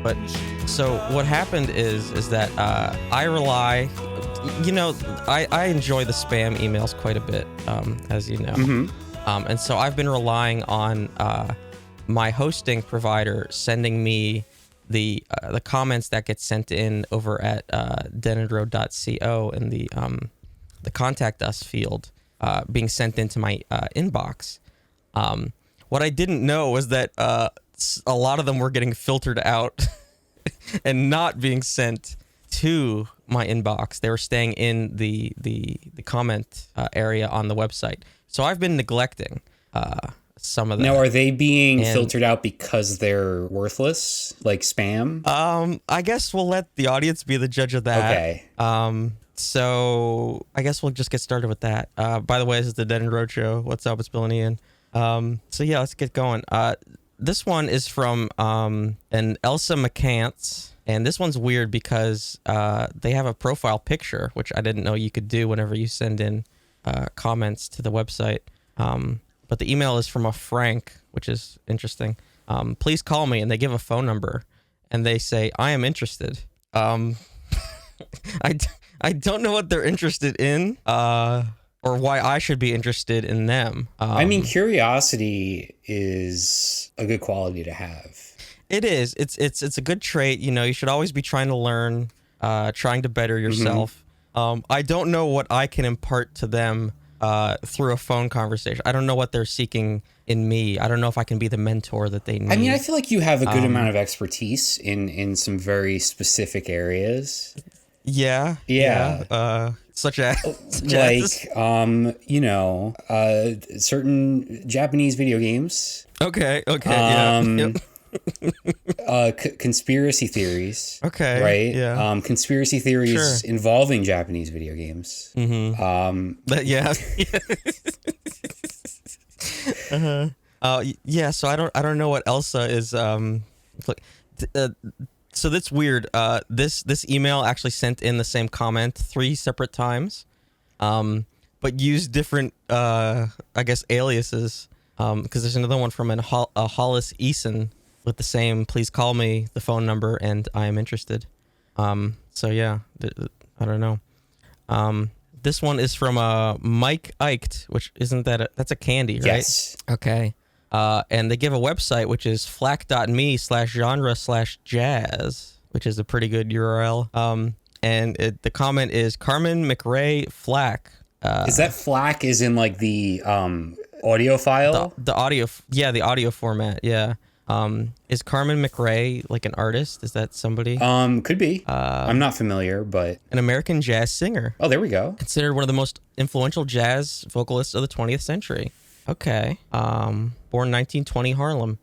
But so what happened is that I rely, I enjoy the spam emails quite a bit, as you know. Mm-hmm. And so I've been relying on my hosting provider sending me the comments that get sent in over at DeadEndRoad.co in the contact us field being sent into my inbox. What I didn't know was that a lot of them were getting filtered out and not being sent to my inbox. They were staying in the comment area on the website. So I've been neglecting some of that. Now, are they being filtered out because they're worthless, like spam? I guess we'll let the audience be the judge of that. Okay. So I guess we'll just get started with that. By the way, this is the Dead End Road Show. What's up? It's Bill and Ian. So yeah, let's get going. This one is from an Elsa McCants, and this one's weird because they have a profile picture, which I didn't know you could do whenever you send in comments to the website. But the email is from a Frank, which is interesting. Please call me, and they give a phone number, and they say, I am interested. I don't know what they're interested in, or why I should be interested in them. I mean, curiosity is a good quality to have. It is. It's a good trait. You should always be trying to learn, trying to better yourself. Mm-hmm. I don't know what I can impart to them through a phone conversation. I don't know what they're seeking in me. I don't know if I can be the mentor that they need. I mean, I feel like you have a good amount of expertise in some very specific areas. Yeah. Such as certain Japanese video games. Okay. Conspiracy theories. Okay. Right. Yeah. Conspiracy theories involving Japanese video games. Mm-hmm. Yeah. Yeah. So I don't know what Elsa is. So that's weird. This email actually sent in the same comment 3 separate times, but used different, I guess, aliases. Because there's another one from a Hollis Eason with the same "please call me," the phone number, and I am interested. So yeah, I don't know. This one is from Mike Eicht, which isn't that's a candy, right? Yes. Okay. And they give a website, which is flack.me/genre/jazz, which is a pretty good URL. And the comment is Carmen McRae Flack. Is that Flack is in like the audio file? The audio, the audio format, yeah. Is Carmen McRae like an artist? Is that somebody? Could be. I'm not familiar, but an American jazz singer. Oh, there we go. Considered one of the most influential jazz vocalists of the 20th century. Okay. Born 1920 Harlem.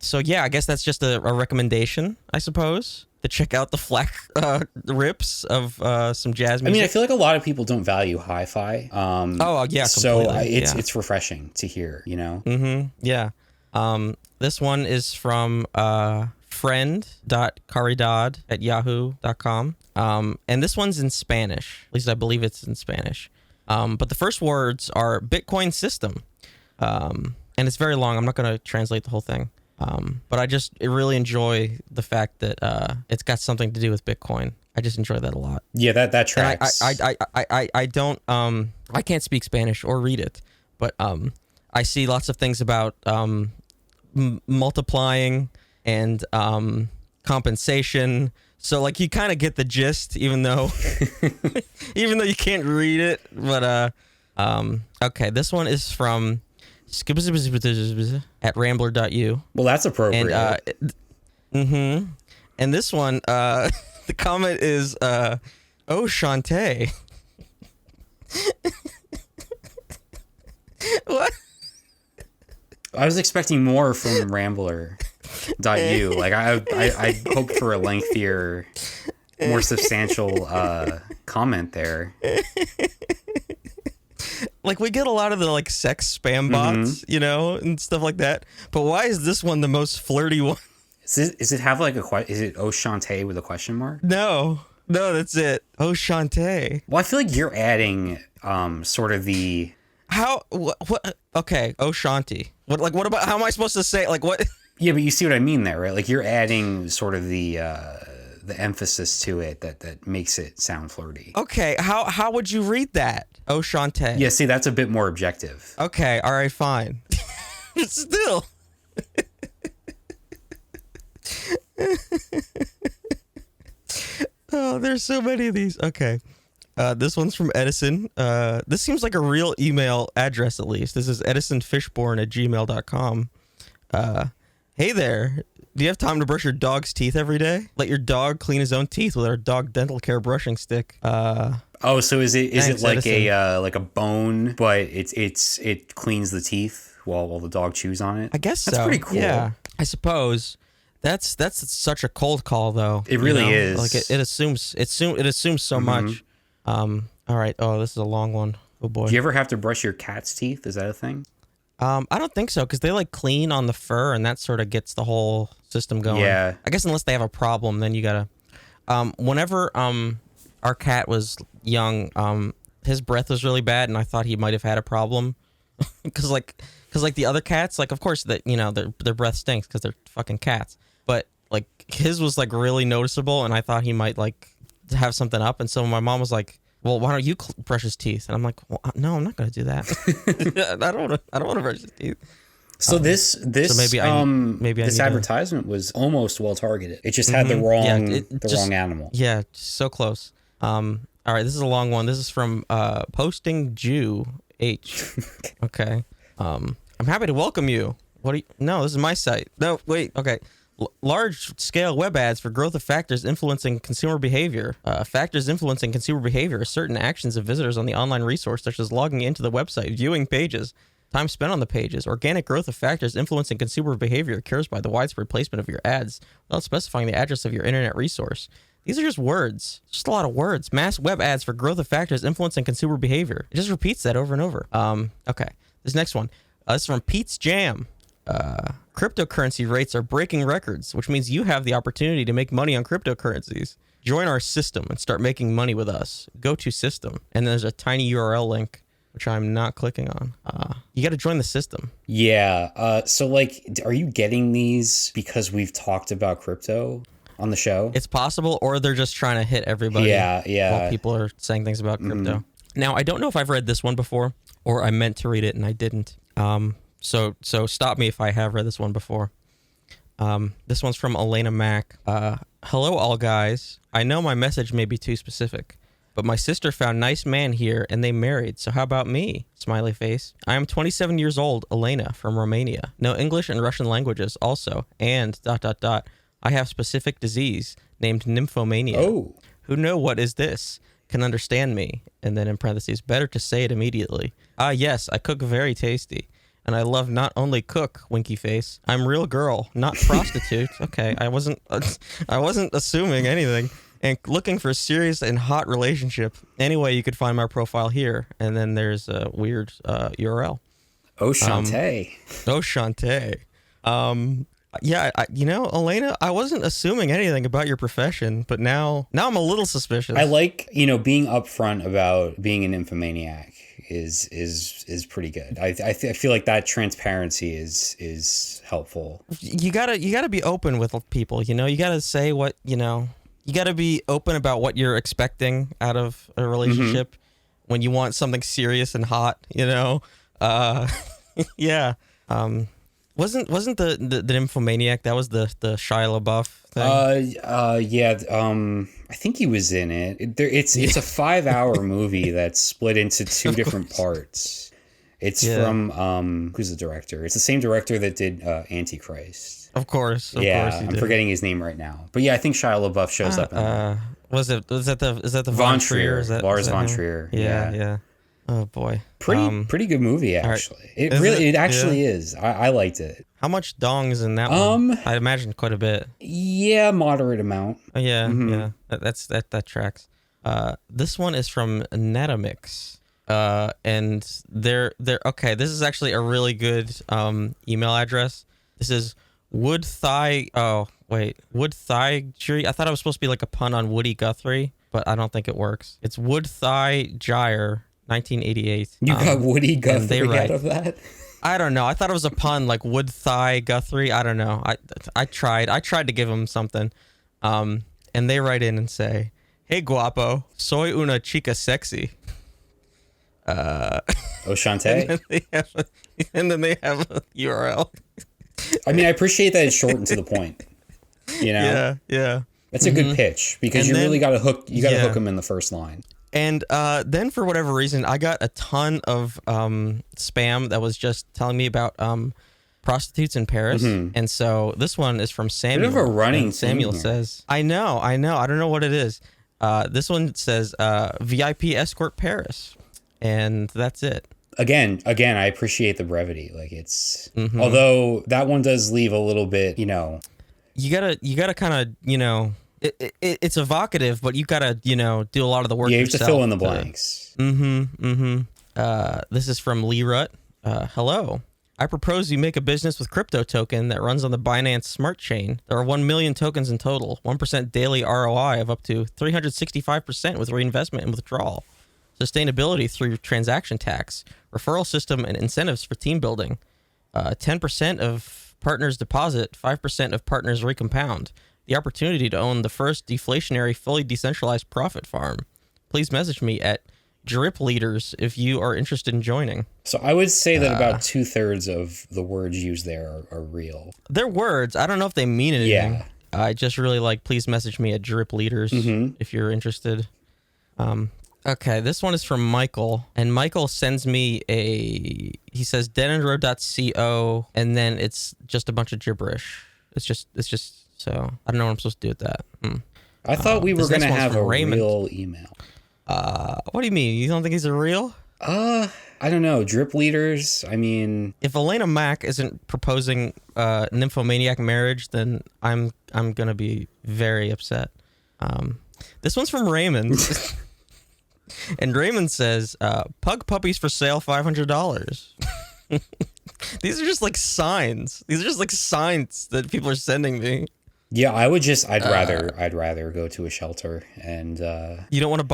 So yeah, I guess that's just a recommendation, I suppose, to check out the Flack rips of some jazz music. I mean, I feel like a lot of people don't value hi-fi. Oh yeah, completely. So it's refreshing to hear, Mm-hmm. Yeah. This one is from friend.caridad@yahoo.com. And this one's in Spanish. At least I believe it's in Spanish. But the first words are Bitcoin system. And it's very long. I'm not going to translate the whole thing. But I really enjoy the fact that it's got something to do with Bitcoin. I just enjoy that a lot. Yeah, that tracks. And I don't I can't speak Spanish or read it, but I see lots of things about multiplying and compensation. So like you kind of get the gist, even though you can't read it. But okay, this one is from at rambler.u. Well, that's appropriate. And and this one, the comment is oh Shantae. What? I was expecting more from Rambler.u. Like I hoped for a lengthier, more substantial comment there. Like we get a lot of the like sex spam bots, and stuff like that. But why is this one the most flirty one? Is it have like is it Oh Shantae with a question mark? No, that's it. Oh Shantae. Well, I feel like you're adding sort of the what okay, Oh Shanti. What about how am I supposed to say it? Like what? Yeah, but you see what I mean there, right? Like you're adding sort of the emphasis to it that makes it sound flirty. Okay, how would you read that? Oh, Shantae. Yeah, see, that's a bit more objective. Okay, all right, fine. Still. Oh, there's so many of these. Okay. This one's from Edison. This seems like a real email address, at least. This is edisonfishborn@gmail.com. Hey there. Do you have time to brush your dog's teeth every day? Let your dog clean his own teeth with our dog dental care brushing stick. Oh, so is it like Edison. a bone, but it cleans the teeth while the dog chews on it? I guess that's so. pretty cool. Yeah, I suppose. That's such a cold call, though. It really is. Like it assumes so much. All right. Oh, this is a long one. Oh boy. Do you ever have to brush your cat's teeth? Is that a thing? I don't think so, because they like clean on the fur, and that sort of gets the whole system going. Yeah. I guess unless they have a problem, then you gotta. Whenever our cat was young, his breath was really bad, and I thought he might have had a problem, because the other cats, like of course that their breath stinks because they're fucking cats, but like his was like really noticeable, and I thought he might like have something up, and so my mom was like, well, why don't you brush his teeth? And I'm like, well, no, I'm not going to do that. I don't want to brush his teeth. So this maybe this advertisement was almost well targeted. It just had the wrong animal. Yeah, so close. All right, this is a long one. This is from Posting Jew H. Okay. I'm happy to welcome you. No, this is my site. No, wait. Okay. Large-scale web ads for growth of factors influencing consumer behavior. Factors influencing consumer behavior are certain actions of visitors on the online resource, such as logging into the website, viewing pages, time spent on the pages. Organic growth of factors influencing consumer behavior occurs by the widespread placement of your ads without specifying the address of your internet resource. These are just words. Just a lot of words. Mass web ads for growth of factors influencing consumer behavior. It just repeats that over and over. Okay. This next one. This is from Pete's Jam. Cryptocurrency rates are breaking records, which means you have the opportunity to make money on cryptocurrencies. Join our system and start making money with us. Go to system. And there's a tiny URL link, which I'm not clicking on. You got to join the system. Yeah. So like, are you getting these because we've talked about crypto on the show? It's possible, or they're just trying to hit everybody. Yeah. While people are saying things about crypto. Now, I don't know if I've read this one before, or I meant to read it and I didn't. So stop me if I have read this one before. This one's from Elena Mack. Hello, all guys. I know my message may be too specific, but my sister found nice man here and they married. So how about me? Smiley face. I am 27 years old, Elena, from Romania. Know English and Russian languages also. And ... I have specific disease named nymphomania. Oh. Who know what is this? Can understand me. And then in parentheses, better to say it immediately. Yes, I cook very tasty. And I love not only cook, winky face. I'm real girl, not prostitute. Okay, I wasn't assuming anything. And looking for a serious and hot relationship. Anyway, you could find my profile here. And then there's a weird URL. Oh, Shantae. Yeah, Elena, I wasn't assuming anything about your profession, but now I'm a little suspicious. I like, being upfront about being an nymphomaniac. Is pretty good. I feel like that transparency is helpful. You gotta be open with people. You gotta say what you gotta be open about what you're expecting out of a relationship when you want something serious and hot. Yeah. Wasn't the nymphomaniac, that was the Shia LaBeouf thing? Yeah. I think he was in it. It's a 5-hour movie that's split into two different parts. It's from who's the director? It's the same director that did Antichrist. Of course. I'm forgetting his name right now. But yeah, I think Shia LaBeouf shows up in that. Is that the Von Trier? Lars von Trier. Yeah. Oh boy. Pretty good movie actually. Right. It actually is. I liked it. How much dong's in that one? I imagine quite a bit. Yeah, moderate amount. Yeah. That tracks. This one is from Netamix. And they're okay. This is actually a really good email address. This is Wood Thigh Tree. I thought it was supposed to be like a pun on Woody Guthrie, but I don't think it works. It's Wood Thigh Gyre 1988. You got Woody Guthrie out of that? I don't know. I thought it was a pun, like wood thigh Guthrie. I don't know. I tried to give him something. And they write in and say, "Hey guapo, soy una chica sexy." Oshante. And then they have a URL. I mean, I appreciate that it's short and to the point. You know? Yeah. That's a good pitch because you really got to hook. You got to hook them in the first line. And then for whatever reason, I got a ton of spam that was just telling me about prostitutes in Paris. And so this one is from Samuel. Bit of a running theme Samuel here. says, I know. I don't know what it is. This one says VIP escort Paris. And that's it. Again, I appreciate the brevity. Like it's, although that one does leave a little bit, you know. You gotta kind of, you know, it's evocative, but you gotta, you know, do a lot of the work. You have yourself to fill in the blanks. This is from Lee Rutt. Hello. I propose you make a business with crypto token that runs on the Binance Smart Chain. There are 1 million tokens in total, 1% daily ROI of up to 365% with reinvestment and withdrawal. Sustainability through transaction tax, referral system, and incentives for team building. 10% of partners deposit, 5% of partners recompound. The opportunity to own the first deflationary, fully decentralized profit farm. Please message me at Drip Leaders if you are interested in joining. So I would say that about 2/3 of the words used there are real. They're words. I don't know if they mean anything. Yeah. I just really like, please message me at Drip Leaders if you're interested. Okay, this one is from Michael, and Michael sends me he says DeadEndRoad.co, and then it's just a bunch of gibberish. It's just, so I don't know what I'm supposed to do with that. I thought we were going to have a Raymond. real email. What do you mean? You don't think he's a real? I don't know. Drip Leaders, I mean... If Elena Mack isn't proposing nymphomaniac marriage, then I'm going to be very upset. This one's from Raymond. And Raymond says, pug puppies for sale, $500. These are just like signs. These are just like signs that people are sending me. Yeah, I'd rather go to a shelter and You don't want to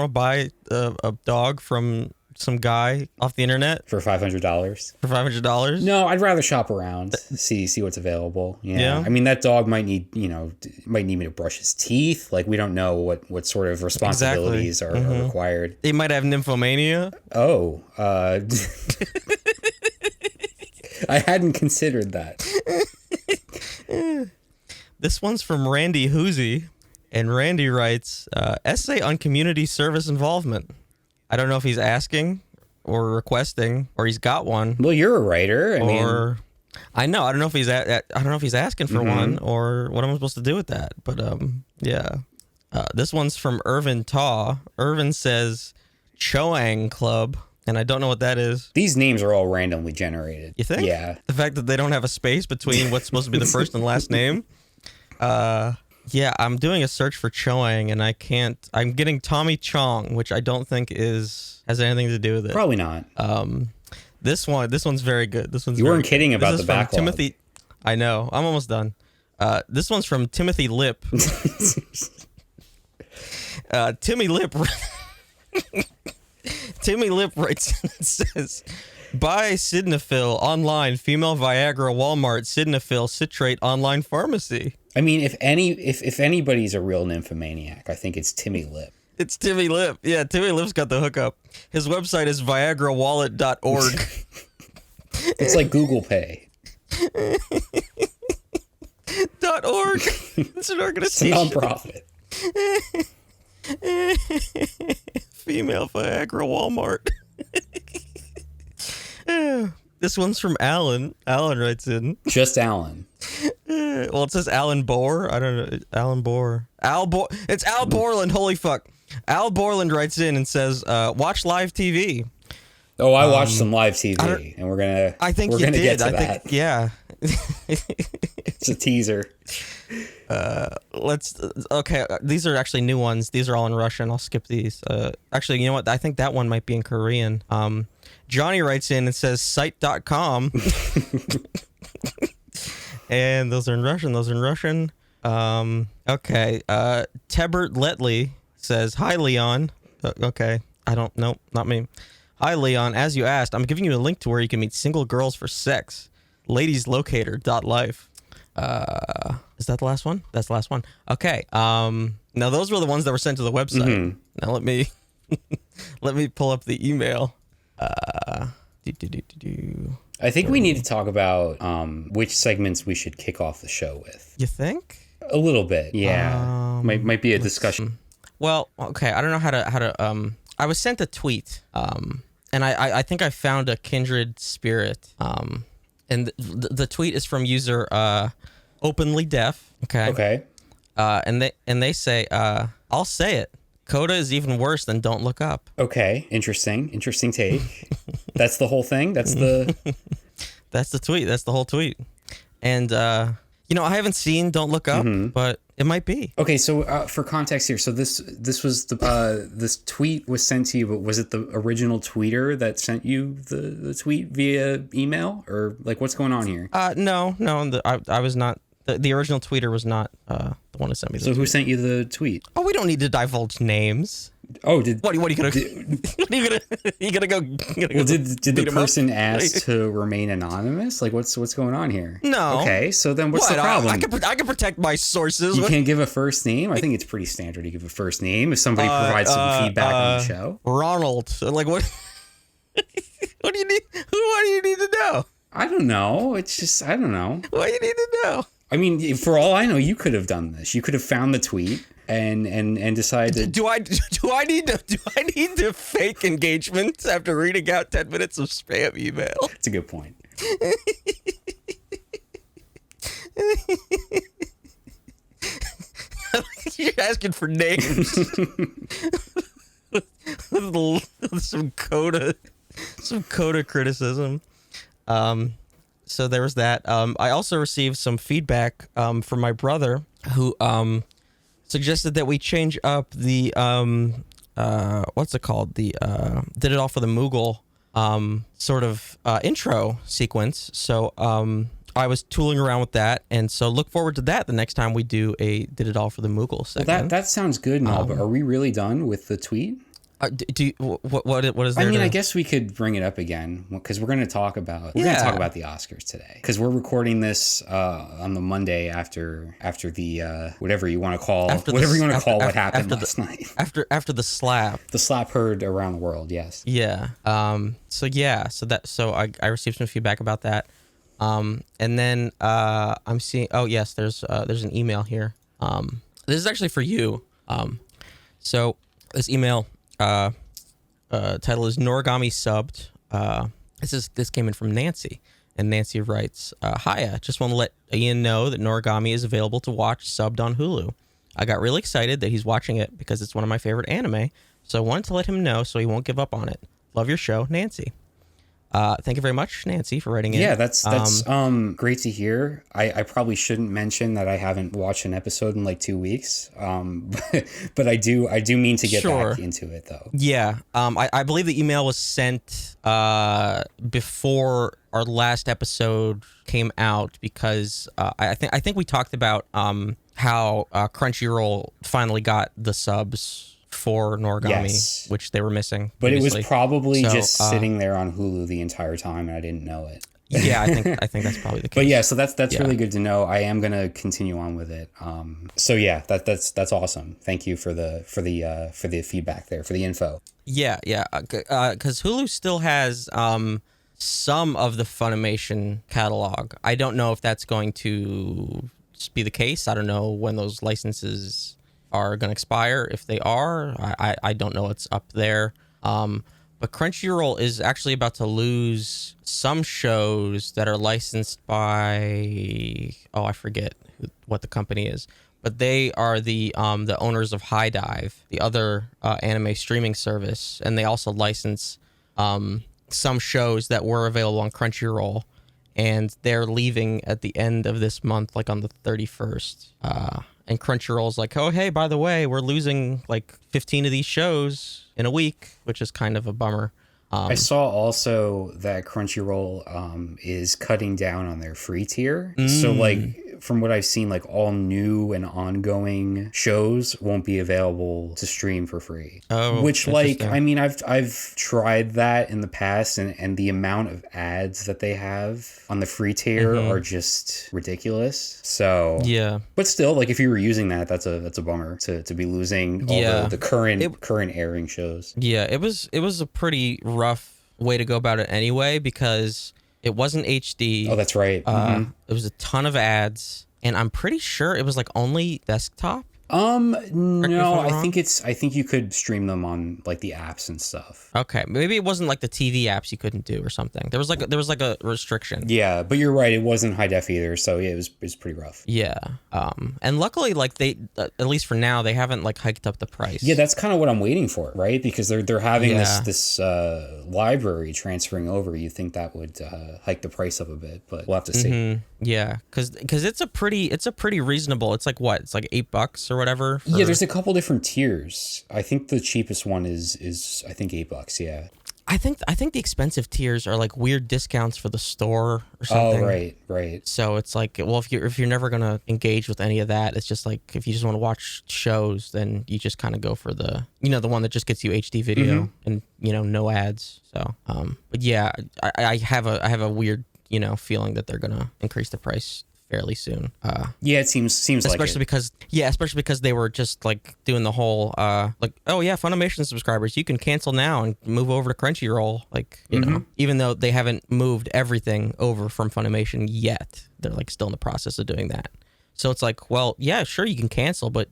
buy a dog from some guy off the internet for $500. for $500? No, I'd rather shop around, see what's available. Yeah. I mean, that dog might need me to brush his teeth. Like, we don't know what sort of responsibilities are required. They might have nymphomania. Oh, I hadn't considered that. This one's from Randy Hoosie, and Randy writes, essay on community service involvement. I don't know if he's asking or requesting or he's got one. Well, you're a writer. I don't know if he's I don't know if he's asking for one or what I'm supposed to do with that. But yeah. This one's from Irvin Taw. Irvin says Choang Club, and I don't know what that is. These names are all randomly generated. You think? Yeah. The fact that they don't have a space between what's supposed to be the first and last name. Yeah, I'm doing a search for Choang, and I can't. I'm getting Tommy Chong, which I don't think has anything to do with it. Probably not. This one's very good. You weren't kidding about the backlog. Timothy. I know. I'm almost done. This one's from Timothy Lip. Timmy Lip. Timmy Lip writes and says, buy Sildenafil online, female Viagra, Walmart, Sildenafil citrate online pharmacy. I mean, if anybody's a real nymphomaniac, I think it's Timmy Lip. It's Timmy Lip. Yeah, Timmy Lip's got the hookup. His website is viagrawallet.org. It's like Google Pay. .org. It's an organization. It's a nonprofit. Female Viagra Walmart. This one's from Alan. Alan writes in. Just Alan. Well, it says Alan Bohr. I don't know. Alan Bohr. It's Al Borland. Holy fuck. Al Borland writes in and says, watch live TV. Oh, I watched some live TV, and we're gonna get to that. Yeah. It's a teaser. Okay, these are actually new ones. These are all in Russian. I'll skip these. Actually, you know what? I think that one might be in Korean. Johnny writes in and says site.com. And those are in Russian. Okay. Tebert Letley says, hi, Leon. Okay. I don't know. Not me. Hi, Leon. As you asked, I'm giving you a link to where you can meet single girls for sex. Ladieslocator.life. Is that the last one? That's the last one. Okay. Now those were the ones that were sent to the website. Mm-hmm. Now let me let me pull up the email. I think we need to talk about which segments we should kick off the show with. You think? A little bit, yeah. Might be a discussion. Well, okay. I don't know how to. I was sent a tweet, and I think I found a kindred spirit. And the tweet is from user openly deaf. Okay. Okay. And they say, I'll say it. Coda is even worse than Don't Look Up. Okay. Interesting take. That's the whole thing. That's the tweet. That's the whole tweet. And I haven't seen Don't Look Up, but it might be. Okay, so for context here, so this was this tweet was sent to you, but was it the original tweeter that sent you the tweet via email, or like what's going on here? No, I was not. The original tweeter was not the one who sent me. So who sent you the tweet? Oh, we don't need to divulge names. Oh, what are you gonna? You gonna go? Well, did the person ask to remain anonymous? Like, what's going on here? No. Okay, so then what's the problem? I can protect my sources. You can't give a first name. I think it's pretty standard to give a first name if somebody provides some feedback on the show. Ronald, like what? What do you need? What do you need to know? I don't know. It's just I don't know. What do you need to know? I mean, for all I know, you could have done this. You could have found the tweet and decided. Do I need to fake engagement after reading out 10 minutes of spam email? That's a good point. You're asking for names. with some coda criticism. So there was that. I also received some feedback from my brother who suggested that we change up the what's it called? The Did It All for the Moogle sort of intro sequence. So I was tooling around with that, and so look forward to that the next time we do a Did It All for the Moogle segment. Well, that sounds good and all, but are we really done with the tweet? What is there? I mean, I guess we could bring it up again because we're going to talk about the Oscars today because we're recording this on the Monday after the whatever you want to call what happened last night after the slap heard around the world. Yes. Yeah. So I received some feedback about that. And then I'm seeing. Oh yes, there's an email here. This is actually for you. So this email. Title is Noragami Subbed. This came in from Nancy, and Nancy writes, "Hiya, just want to let Ian know that Noragami is available to watch subbed on Hulu. I got really excited that he's watching it because it's one of my favorite anime, so I wanted to let him know so he won't give up on it. Love your show, Nancy." Thank you very much, Nancy, for writing in. Yeah, that's great to hear. I probably shouldn't mention that I haven't watched an episode in like 2 weeks. But I do mean to get back into it though. Yeah. I believe the email was sent before our last episode came out because I think we talked about how Crunchyroll finally got the subs for Noragami, which they were missing. But previously. It was probably just sitting there on Hulu the entire time, and I didn't know it. Yeah, I think that's probably the case. But yeah, so that's really good to know. I am gonna continue on with it. So yeah, that's awesome. Thank you for the feedback there, for the info. Yeah, because Hulu still has some of the Funimation catalog. I don't know if that's going to be the case. I don't know when those licenses are going to expire. If they are, I don't know what's up there. But Crunchyroll is actually about to lose some shows that are licensed by, I forget what the company is, but they are the owners of High Dive, the other anime streaming service, and they also license some shows that were available on Crunchyroll, and they're leaving at the end of this month, like on the 31st. And Crunchyroll's like, oh, hey, by the way, we're losing like 15 of these shows in a week, which is kind of a bummer. I saw also that Crunchyroll is cutting down on their free tier. So like from what I've seen, like all new and ongoing shows won't be available to stream for free. Oh, which, like, I mean, I've tried that in the past, and the amount of ads that they have on the free tier are just ridiculous. So yeah, but still, like, if you were using that, that's a bummer to be losing all the current airing shows. Yeah, it was a pretty rough way to go about it anyway, because it wasn't HD. Oh, that's right. It was a ton of ads, and I'm pretty sure it was like only desktop. No, I think you could stream them on like the apps and stuff. Okay, maybe it wasn't like the TV apps you couldn't do or something. There was like a restriction. Yeah, but you're right. It wasn't high def either, so yeah, it was pretty rough. Yeah. And luckily, like they at least for now, they haven't like hiked up the price. Yeah, that's kind of what I'm waiting for, right? Because they're having this library transferring over. You think that would hike the price up a bit, but we'll have to see. Yeah, because it's a pretty reasonable. It's like what? It's like $8 or whatever. Yeah, there's a couple different tiers. I think the cheapest one is I think $8. Yeah. I think the expensive tiers are like weird discounts for the store or something. Oh, right. So it's like, well, if you're never gonna engage with any of that, it's just like if you just want to watch shows, then you just kind of go for the the one that just gets you HD video and no ads. So but yeah, I have a weird feeling that they're gonna increase the price fairly soon. Yeah, it seems especially because they were just like doing the whole like, oh yeah, Funimation subscribers, you can cancel now and move over to Crunchyroll, like even though they haven't moved everything over from Funimation yet, they're like still in the process of doing that. So it's like, well, yeah, sure, you can cancel, but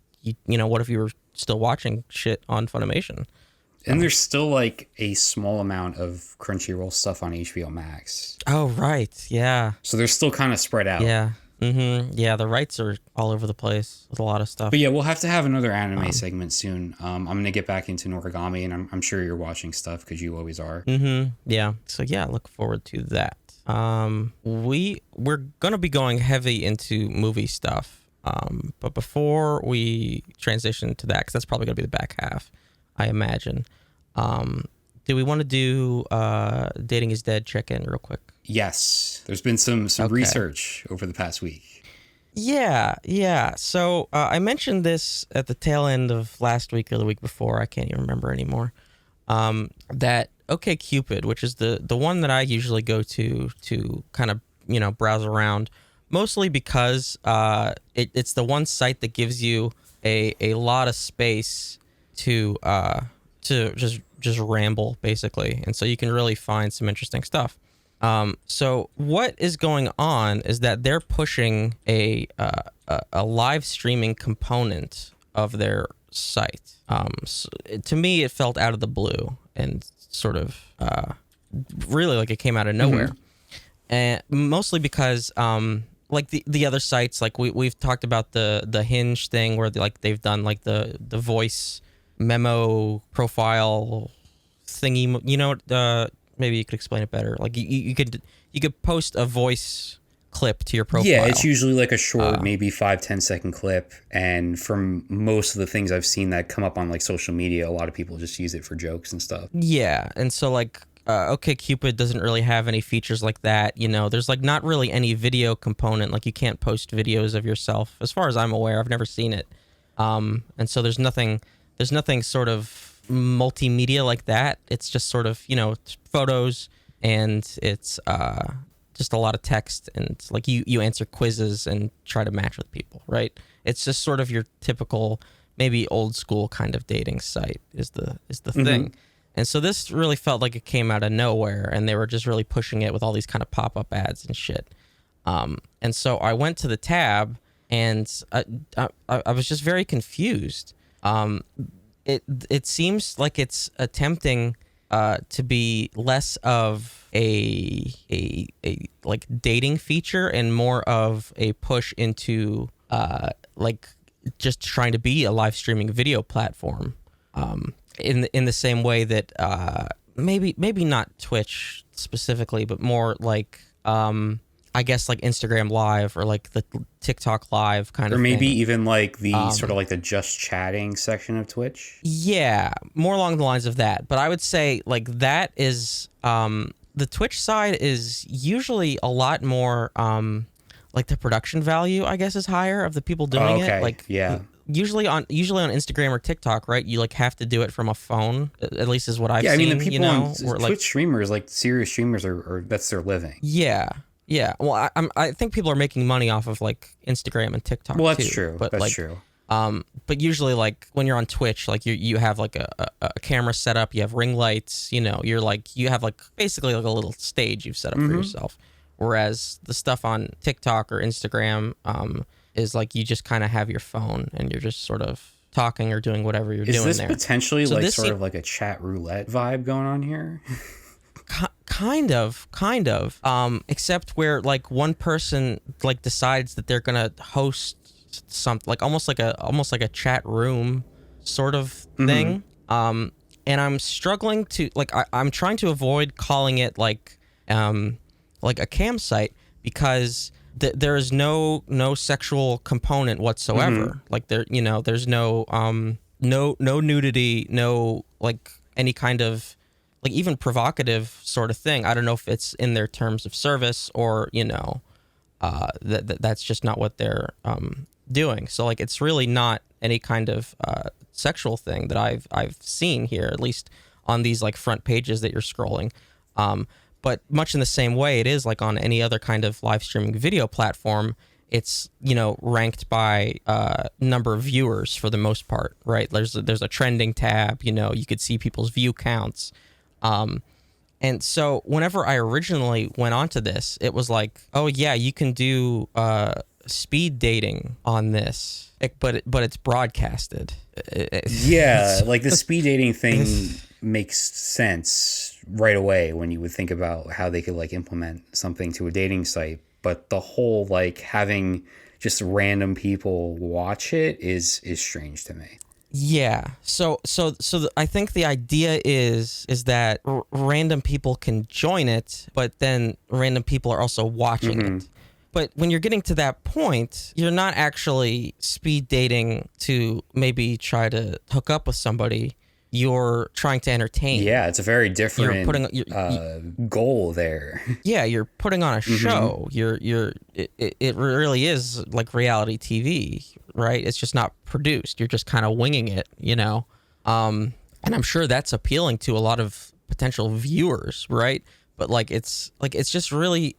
what if you were still watching shit on Funimation? And there's still like a small amount of Crunchyroll stuff on HBO Max. Oh right, yeah. So they're still kind of spread out. Yeah. Yeah, the rights are all over the place with a lot of stuff. But yeah, we'll have to have another anime segment soon. I'm gonna get back into Noragami, and I'm sure you're watching stuff because you always are. Yeah. So yeah, look forward to that. We're gonna be going heavy into movie stuff. But before we transition to that, because that's probably gonna be the back half, I imagine. Do we want to do Dating is Dead check-in real quick? Yes, there's been some research over the past week. Yeah. So I mentioned this at the tail end of last week or the week before. I can't even remember anymore. That OKCupid, which is the one that I usually go to kind of browse around, mostly because it's the one site that gives you a lot of space to just ramble basically, and so you can really find some interesting stuff. So what is going on is that they're pushing a live streaming component of their site. So to me, it felt out of the blue and sort of really like it came out of nowhere, and mostly because like the other sites, like we've talked about the Hinge thing where they've done like the voice memo profile thingy, maybe you could explain it better. Like you could post a voice clip to your profile. Yeah, it's usually like a short, maybe 5-10 second clip. And from most of the things I've seen that come up on like social media, a lot of people just use it for jokes and stuff. Yeah, and so like OkCupid doesn't really have any features like that. There's like not really any video component. Like you can't post videos of yourself, as far as I'm aware. I've never seen it. And so there's nothing sort of multimedia like that. It's just sort of photos, and it's just a lot of text, and like you answer quizzes and try to match with people, right? It's just sort of your typical maybe old school kind of dating site is the thing. And so this really felt like it came out of nowhere, and they were just really pushing it with all these kind of pop-up ads and shit. And so I went to the tab, and I was just very confused. It seems like it's attempting to be less of a like dating feature and more of a push into like just trying to be a live streaming video platform. In the same way that maybe not Twitch specifically, but more like I guess like Instagram Live or like the TikTok Live kind of thing. Or maybe even like the sort of like the just chatting section of Twitch. Yeah, more along the lines of that. But I would say like that is the Twitch side is usually a lot more like the production value, I guess, is higher of the people doing it. Like, yeah. Usually on Instagram or TikTok, right? You like have to do it from a phone. At least is what I've seen. Yeah, I mean the people on where, Twitch streamers, like serious streamers, are that's their living. Yeah, yeah. Well, I think people are making money off of like Instagram and TikTok. Well, that's too, true. But that's like, true. But usually like when you're on Twitch, like you have like a camera set up, you have ring lights. You're like you have like basically like a little stage you've set up for yourself. Whereas the stuff on TikTok or Instagram is like you just kind of have your phone and you're just sort of talking or doing whatever you're doing there. Is this potentially like sort of like a chat roulette vibe going on here? Kind of. Except where like one person like decides that they're gonna host something like almost like a chat room sort of thing. And I'm struggling to like I'm trying to avoid calling it like a cam site because there is no sexual component whatsoever. Like there's no nudity, no like any kind of like even provocative sort of thing. I don't know if it's in their terms of service or that's just not what they're doing. So like it's really not any kind of sexual thing that I've seen here, at least on these like front pages that you're scrolling. But much in the same way it is like on any other kind of live streaming video platform, it's ranked by number of viewers for the most part, right? There's a trending tab, you could see people's view counts. And so whenever I originally went onto this, it was like, oh yeah, you can do speed dating on this, but it's broadcasted. Yeah, like the speed dating thing makes sense right away when you would think about how they could like implement something to a dating site. But the whole like having just random people watch it is strange to me. Yeah. So I think the idea is that random people can join it, but then random people are also watching it. But when you're getting to that point, you're not actually speed dating to maybe try to hook up with somebody. You're trying to entertain. Yeah, it's a very different goal there. Yeah, you're putting on a show. It really is like reality TV, right? It's just not produced. You're just kind of winging it, And I'm sure that's appealing to a lot of potential viewers, right? But like it's just really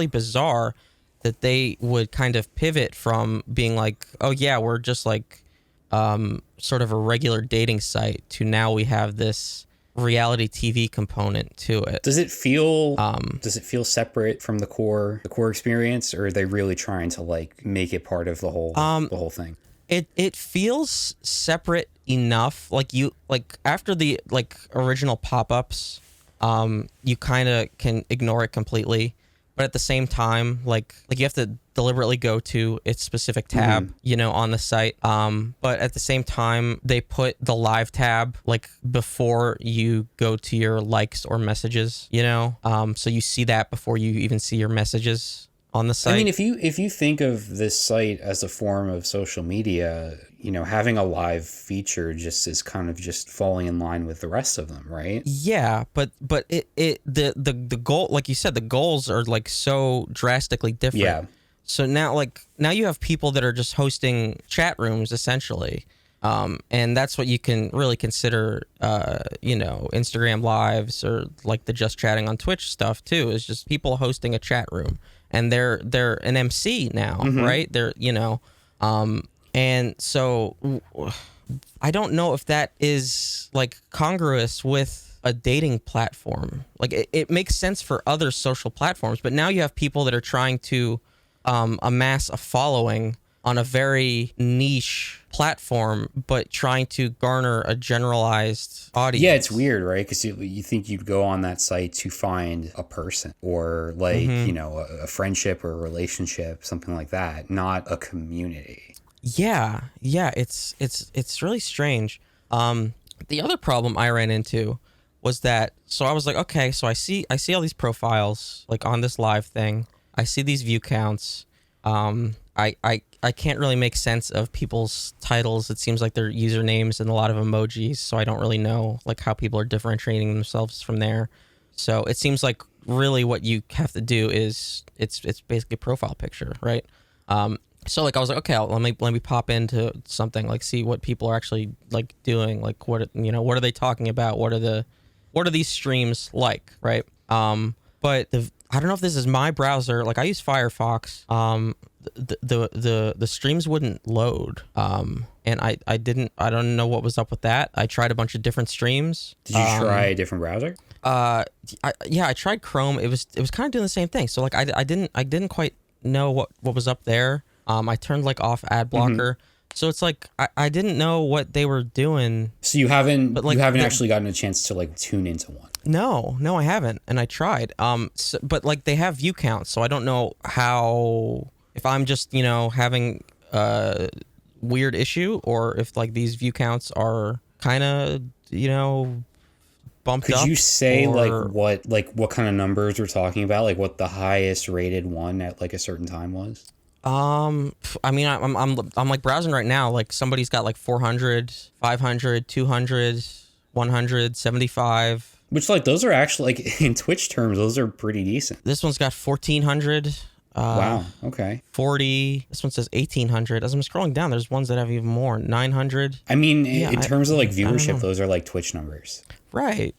bizarre that they would kind of pivot from being like, oh yeah, we're just like sort of a regular dating site to now we have this reality TV component to it. Does it feel separate from the core experience, or are they really trying to like make it part of the whole thing? It feels separate enough. Like after the like original pop-ups, you kind of can ignore it completely. But at the same time, like you have to deliberately go to its specific tab, on the site. But at the same time, they put the live tab like before you go to your likes or messages, so you see that before you even see your messages on the site. I mean, if you think of this site as a form of social media, having a live feature just is kind of just falling in line with the rest of them, right? Yeah, but the goal, like you said, the goals are like so drastically different. Yeah. So now you have people that are just hosting chat rooms essentially. And that's what you can really consider, Instagram lives or like the just chatting on Twitch stuff too, is just people hosting a chat room, and they're an MC now, right? They're, and so I don't know if that is like congruous with a dating platform. Like it makes sense for other social platforms, but now you have people that are trying to amass a following on a very niche platform, but trying to garner a generalized audience. Yeah, it's weird, right? Because you think you'd go on that site to find a person or like, a friendship or a relationship, something like that, not a community. Yeah, it's really strange. The other problem I ran into was that, so I was like, okay, so I see all these profiles like on this live thing. I see these view counts. I can't really make sense of people's titles. It seems like their usernames and a lot of emojis, so I don't really know like how people are differentiating themselves from there. So it seems like really what you have to do is it's basically a profile picture, right? So like I was like, okay, let me pop into something, like see what people are actually like doing, like what are they talking about, what are these streams like, right? But I don't know if this is my browser, like I use Firefox. The streams wouldn't load, and I don't know what was up with that. I tried a bunch of different streams. Did you try a different browser? I tried Chrome. It was kind of doing the same thing. So like I didn't quite know what was up there. I turned like off ad blocker. So it's like I didn't know what they were doing. So you haven't actually gotten a chance to like tune into one. No, I haven't, and I tried. But like they have view counts, so I don't know how, if I'm just having a weird issue, or if like these view counts are kind of bumped up. Could you say what kind of numbers we're talking about? Like what the highest rated one at like a certain time was? I mean, I'm like browsing right now. Like somebody's got like 400, 500, 200, 100, 75. Which like those are actually like in Twitch terms, those are pretty decent. This one's got 1400. Wow. Okay. 40. This one says 1800. As I'm scrolling down, there's ones that have even more. 900. I mean, in terms of like viewership, those are like Twitch numbers. Right.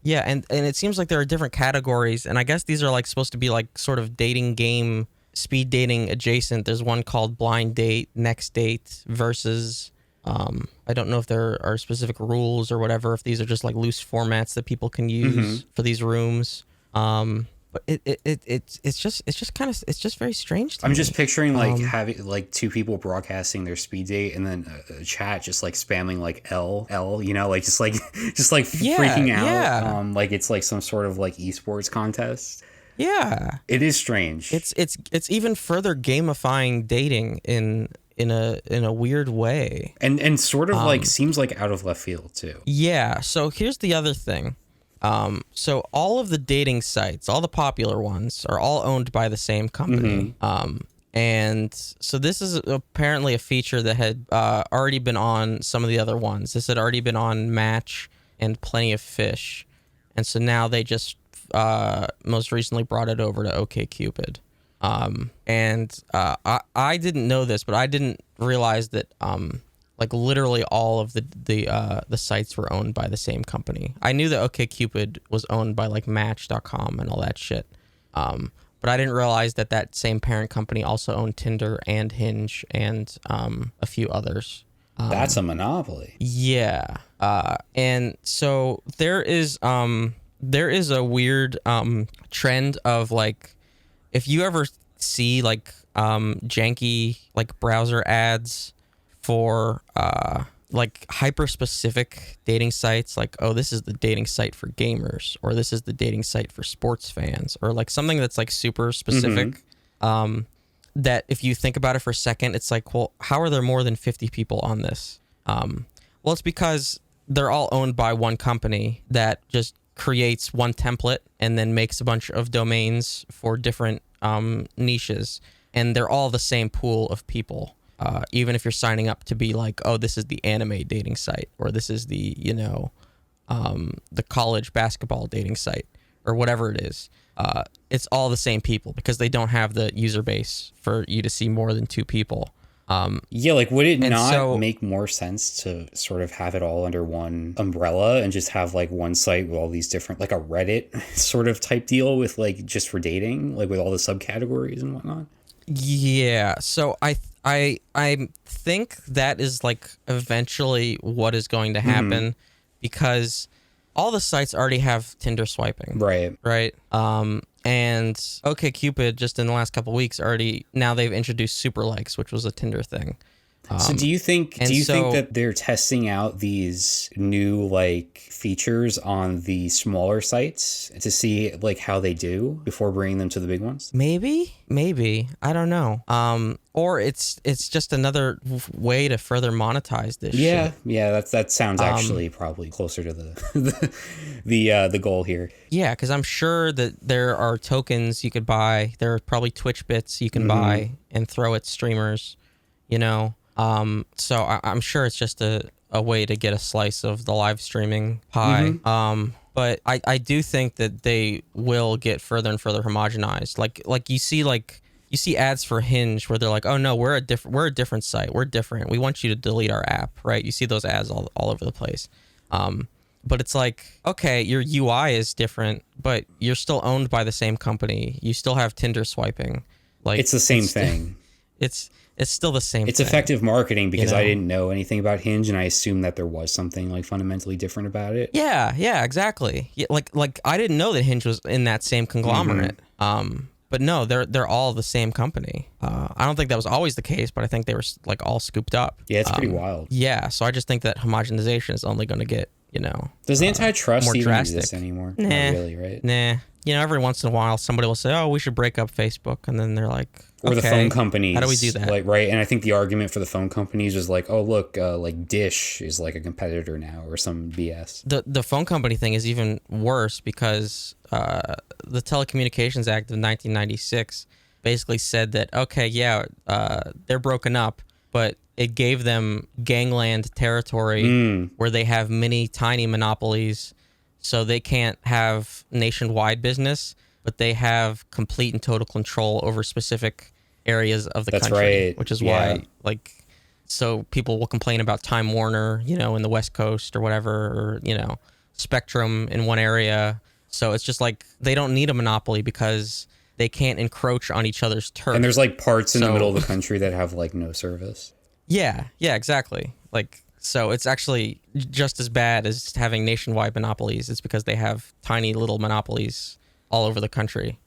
Yeah, and it seems like there are different categories, and I guess these are like supposed to be like sort of dating game, speed dating adjacent. There's one called blind date, next date, versus. I don't know if there are specific rules or whatever, if these are just like loose formats that people can use for these rooms. But it's just very strange to me. I'm just picturing like having like two people broadcasting their speed date, and then a chat just like spamming like L, like just freaking out. Yeah. Like it's like some sort of like esports contest. Yeah. It is strange. It's even further gamifying dating in a weird way. And sort of like seems like out of left field too. Yeah. So here's the other thing. So all of the dating sites, all the popular ones, are all owned by the same company. And so this is apparently a feature that had already been on some of the other ones. This had already been on Match and Plenty of Fish. And so now they just most recently brought it over to OKCupid. And I didn't know this, but I didn't realize that like literally all of the sites were owned by the same company. I knew that OkCupid was owned by like Match.com and all that shit. But I didn't realize that same parent company also owned Tinder and Hinge and a few others. That's a monopoly. Yeah. And so there is a weird trend of like, if you ever see like janky like browser ads for like hyper specific dating sites, like, oh, this is the dating site for gamers, or this is the dating site for sports fans, or like something that's like super specific, that if you think about it for a second, it's like, well, how are there more than 50 people on this? Well, it's because they're all owned by one company that just creates one template and then makes a bunch of domains for different niches, and they're all the same pool of people. Even if you're signing up to be like, oh, this is the anime dating site, or this is the the college basketball dating site, or whatever it is, it's all the same people because they don't have the user base for you to see more than two people. Yeah, like would it not make more sense to sort of have it all under one umbrella and just have like one site with all these different, like a Reddit sort of type deal with like just for dating, like with all the subcategories and whatnot? Yeah, so I think that is like eventually what is going to happen, because all the sites already have Tinder swiping. Right. And OkCupid just in the last couple of weeks now they've introduced super likes, which was a Tinder thing. So do you think that they're testing out these new like features on the smaller sites to see like how they do before bringing them to the big ones? Maybe I don't know. Or it's just another way to further monetize this. Yeah, that sounds actually probably closer to the goal here. Yeah, because I'm sure that there are tokens you could buy. There are probably Twitch bits you can buy and throw at streamers. So I'm sure it's just a way to get a slice of the live streaming pie. But I do think that they will get further and further homogenized. Like you see ads for Hinge where they're like, oh no, we're a different site. We're different. We want you to delete our app, right? You see those ads all over the place. But it's like, okay, your UI is different, but you're still owned by the same company. You still have Tinder swiping. Like it's the same thing. It's still the same It's thing. effective marketing because I didn't know anything about Hinge, and I assumed that there was something like fundamentally different about it. Yeah, exactly. Yeah, like I didn't know that Hinge was in that same conglomerate. But no, they're all the same company. I don't think that was always the case, but I think they were like all scooped up. Yeah, it's pretty wild. Yeah, so I just think that homogenization is only going to get, Does antitrust more even drastic. exist anymore? Nah, Not really, right? Nah. Every once in a while, somebody will say, "Oh, we should break up Facebook," and then they're like, Or the okay, phone companies. How do we do that? Like, right? And I think the argument for the phone companies is like, oh, look, like Dish is like a competitor now or some BS. The phone company thing is even worse because the Telecommunications Act of 1996 basically said that, okay, yeah, they're broken up, but it gave them gangland territory where they have many tiny monopolies, so they can't have nationwide business, but they have complete and total control over specific areas of the country. Right. Which is why, so people will complain about Time Warner, in the West Coast or whatever, or, Spectrum in one area. So it's just like they don't need a monopoly because they can't encroach on each other's turf. And there's like parts in the middle of the country that have like no service. Yeah, exactly. Like, so it's actually just as bad as having nationwide monopolies. It's because they have tiny little monopolies all over the country.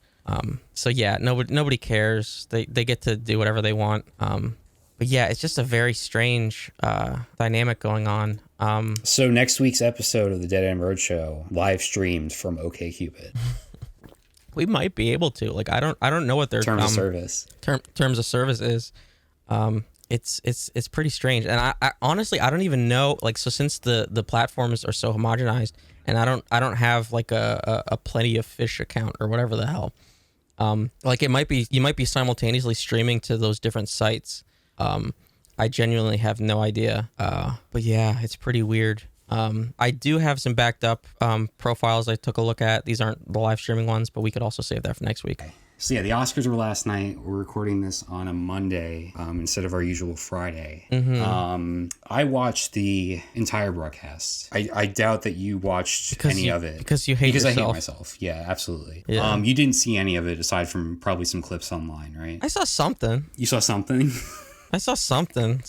So yeah, nobody cares. They get to do whatever they want. But yeah, it's just a very strange dynamic going on. So next week's episode of the Dead End Road Show live streamed from OKCupid. We might be able to. Like, I don't know what their terms of service is. It's pretty strange, and I honestly I don't even know, like, so since the platforms are so homogenized, and I don't have like a Plenty of Fish account or whatever the hell, like you might be simultaneously streaming to those different sites. I genuinely have no idea, but yeah, it's pretty weird. I do have some backed up profiles I took a look at. These aren't the live streaming ones, but we could also save that for next week. So yeah, the Oscars were last night. We're recording this on a Monday instead of our usual Friday. I watched the entire broadcast. I doubt that you watched any of it. Because you hate yourself. I hate myself. Yeah, absolutely. Yeah. You didn't see any of it aside from probably some clips online, right? I saw something. You saw something? I saw something.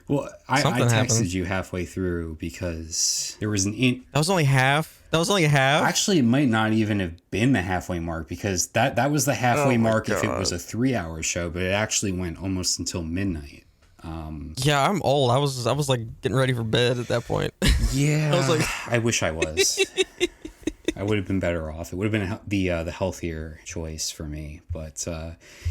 Well, I texted happened. you halfway through because there was an... That was only half? Actually, it might not even have been the halfway mark because that was the halfway mark if it was a 3-hour show, but it actually went almost until midnight. Yeah, I'm old. I was like getting ready for bed at that point. Yeah, I was like, I wish I was. I would have been better off. It would have been the healthier choice for me. But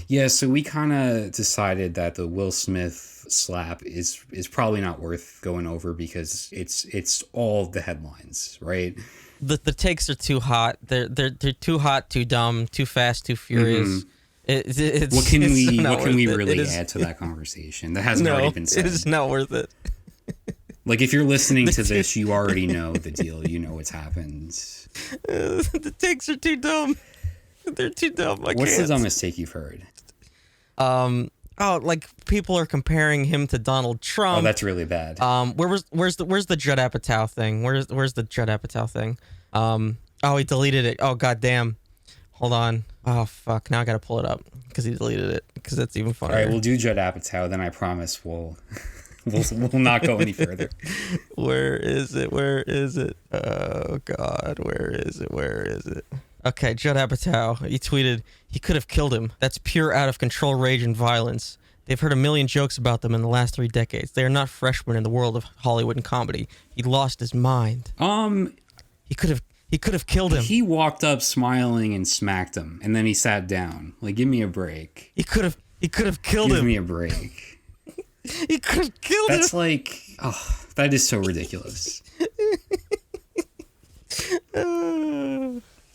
yeah, so we kind of decided that the Will Smith slap is probably not worth going over because it's all the headlines, right? The takes are too hot. They're too hot, too dumb, too fast, too furious. What can we really add to that conversation that hasn't already been said? It is not worth it. Like, if you're listening to this, you already know the deal. You know what's happened. The takes are too dumb. They're too dumb. What's the dumbest take you've heard? Like people are comparing him to Donald Trump. Oh, that's really bad. Where's the Judd Apatow thing? Where's the Judd Apatow thing? Oh, he deleted it. Oh, goddamn. Hold on. Oh, fuck. Now I gotta pull it up because he deleted it because that's even funnier. All right, we'll do Judd Apatow. Then I promise we'll not go any further. Where is it? Oh, God. Where is it? Okay, Judd Apatow. He tweeted, he could have killed him. That's pure out of control rage and violence. They've heard a million jokes about them in the last 3 decades. They are not freshmen in the world of Hollywood and comedy. He lost his mind. He could have killed him. He walked up smiling and smacked him, and then he sat down. Like, give me a break. He could have killed him. Give me a break. He could have killed him. That's like, oh, that is so ridiculous.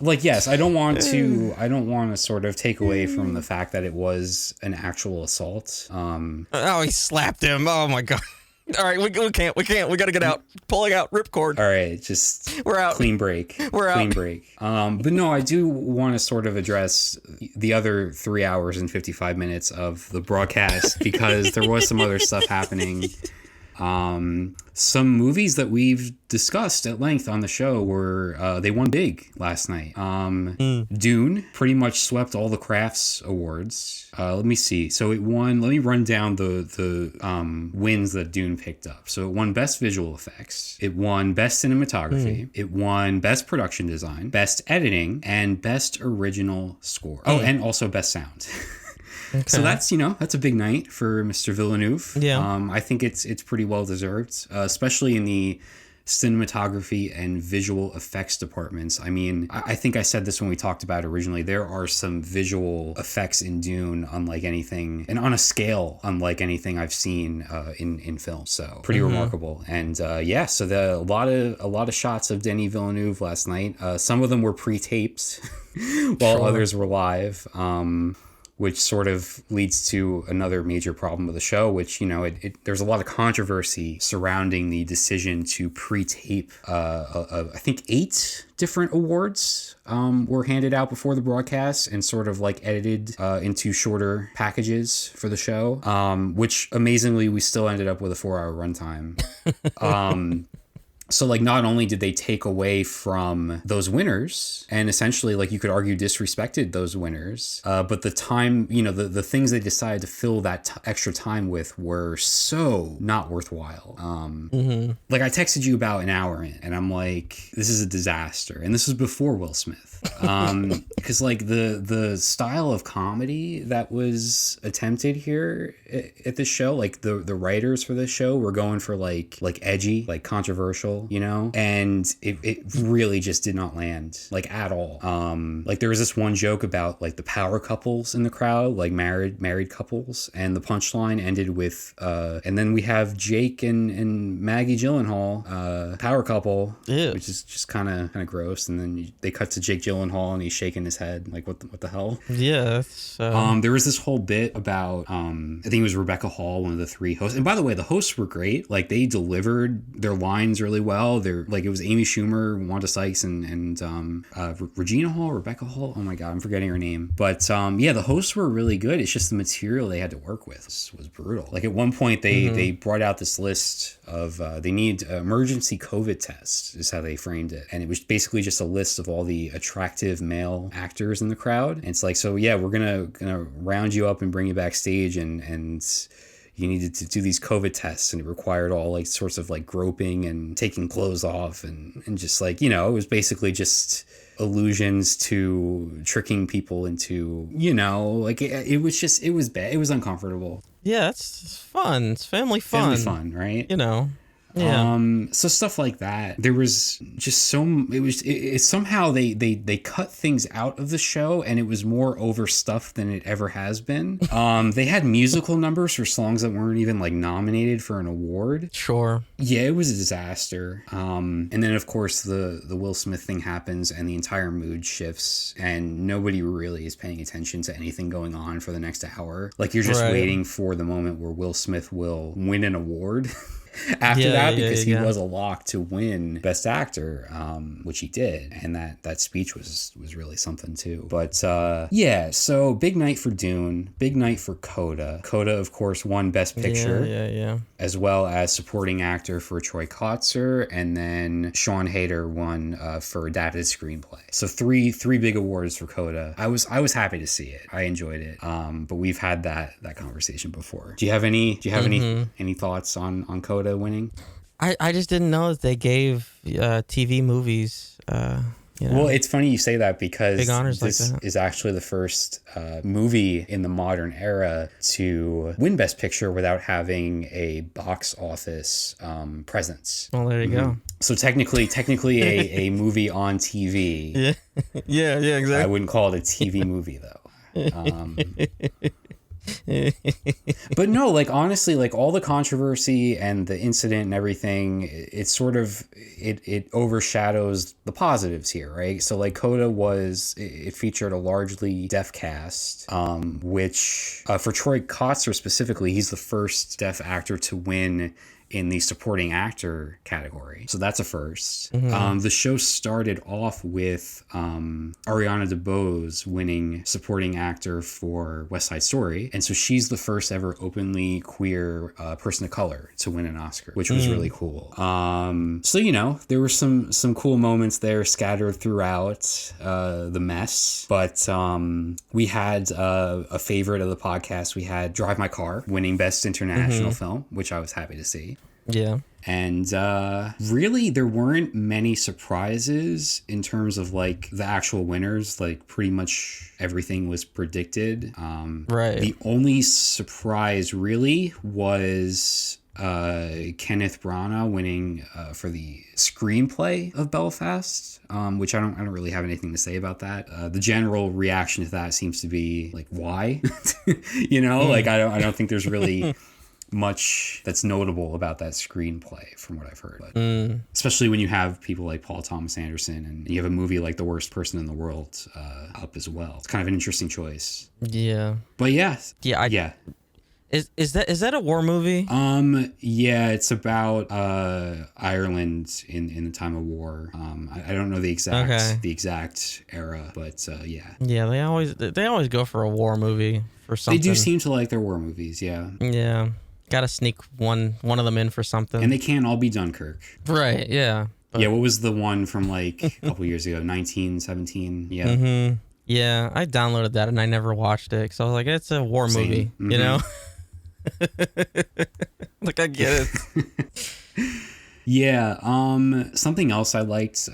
Like, yes, I don't want to sort of take away from the fact that it was an actual assault. Oh, he slapped him. Oh my God. All right, we can't. We got to get out. Pulling out. Ripcord. All right, just We're out. Clean break. We're out. Clean break. But no, I do want to sort of address the other 3 hours and 55 minutes of the broadcast because there was some other stuff happening. Some movies that we've discussed at length on the show were they won big last night. Dune pretty much swept all the crafts awards. Let me see. So it won. Let me run down the wins that Dune picked up. So it won Best Visual Effects. It won Best Cinematography. It won Best Production Design, Best Editing, and Best Original Score. Oh, and also Best Sound. Okay. So that's a big night for Mr. Villeneuve. Yeah. I think it's pretty well deserved, especially in the cinematography and visual effects departments. I mean, I think I said this when we talked about it originally. There are some visual effects in Dune unlike anything, and on a scale unlike anything I've seen in film. So pretty remarkable. And so a lot of shots of Denis Villeneuve last night. Some of them were pre-taped, while others were live. Which sort of leads to another major problem with the show, which, there's a lot of controversy surrounding the decision to pre-tape, I think 8 different awards were handed out before the broadcast and sort of like edited into shorter packages for the show, which amazingly we still ended up with a 4-hour runtime. So, like, not only did they take away from those winners and essentially, like, you could argue disrespected those winners, but the time, the things they decided to fill that extra time with were so not worthwhile. Like, I texted you about an hour in, and I'm like, this is a disaster. And this was before Will Smith. Because, like, the style of comedy that was attempted here at this show, like, the writers for this show were going for, like edgy, like, controversial, and it really just did not land, like, at all. Like, there was this one joke about, like, the power couples in the crowd, like married couples, and the punchline ended with and then we have Jake and Maggie Gyllenhaal, power couple. Ew. Which is just kind of gross. And then they cut to Jake Gyllenhaal and he's shaking his head like, what the hell? Yeah. There was this whole bit about I think it was Rebecca Hall, one of the 3 hosts, and by the way, the hosts were great. Like, they delivered their lines really well. They're like, it was Amy Schumer, Wanda Sykes, and Regina Hall, Rebecca Hall. Oh my God, I'm forgetting her name. But the hosts were really good. It's just the material they had to work with was brutal. Like, at one point they brought out this list of they need emergency COVID tests is how they framed it, and it was basically just a list of all the attractive male actors in the crowd. And it's like, so yeah, we're gonna round you up and bring you backstage, and you needed to do these COVID tests, and it required all like sorts of like groping and taking clothes off and just like, it was basically just allusions to tricking people into, like it was bad. It was uncomfortable. Yeah, it's fun. It's family fun. Family fun, right? Yeah. So stuff like that. There was just it somehow they cut things out of the show, and it was more overstuffed than it ever has been. They had musical numbers for songs that weren't even like nominated for an award. Sure. Yeah, it was a disaster. And then of course the Will Smith thing happens, and the entire mood shifts, and nobody really is paying attention to anything going on for the next hour. Like, you're just waiting for the moment where Will Smith will win an award. After that, because he was a lock to win Best Actor, which he did, and that speech was really something too. But so big night for Dune, big night for Coda. Coda, of course, won Best Picture, as well as Supporting Actor for Troy Kotsur, and then Sean Hayter won for Adapted Screenplay. So three big awards for Coda. I was happy to see it. I enjoyed it. But we've had that conversation before. Do you have any thoughts on Coda winning? I just didn't know that they gave TV movies well, it's funny you say that, because big honors this like that is actually the first movie in the modern era to win Best Picture without having a box office presence. Well, there you go. So technically a movie on TV. Yeah, exactly. I wouldn't call it a TV movie though. But no, like, honestly, like, all the controversy and the incident and everything, it sort of it overshadows the positives here, right? So, like, Coda it featured a largely deaf cast, which for Troy Kotsur specifically, he's the first deaf actor to win in the supporting actor category. So that's a first. The show started off with Ariana DeBose winning supporting actor for West Side Story. And so she's the first ever openly queer person of color to win an Oscar, which was really cool. So, you know, there were some cool moments there scattered throughout the mess. But we had a favorite of the podcast. We had Drive My Car winning Best International Film, which I was happy to see. Yeah. And really, there weren't many surprises in terms of like the actual winners. Like pretty much everything was predicted. Right. The only surprise really was Kenneth Branagh winning for the screenplay of Belfast, which I don't really have anything to say about that. The general reaction to that seems to be like, why? You know, like I don't think there's really much that's notable about that screenplay from what I've heard. But especially when you have people like Paul Thomas Anderson and you have a movie like The Worst Person in the World up as well. It's kind of an interesting choice. Yeah. But yeah. Is that a war movie? Yeah, it's about Ireland in the time of war. I don't know the exact era, but yeah. Yeah, they always go for a war movie for something. They do seem to like their war movies, yeah. Yeah. Got to sneak one of them in for something. And they can't all be Dunkirk. Right, yeah. But... Yeah, what was the one from like a couple years ago? 1917? Yeah. Mm-hmm. Yeah, I downloaded that and I never watched it because I was like, it's a war movie, you know? Like, I get it. Yeah, something else I liked,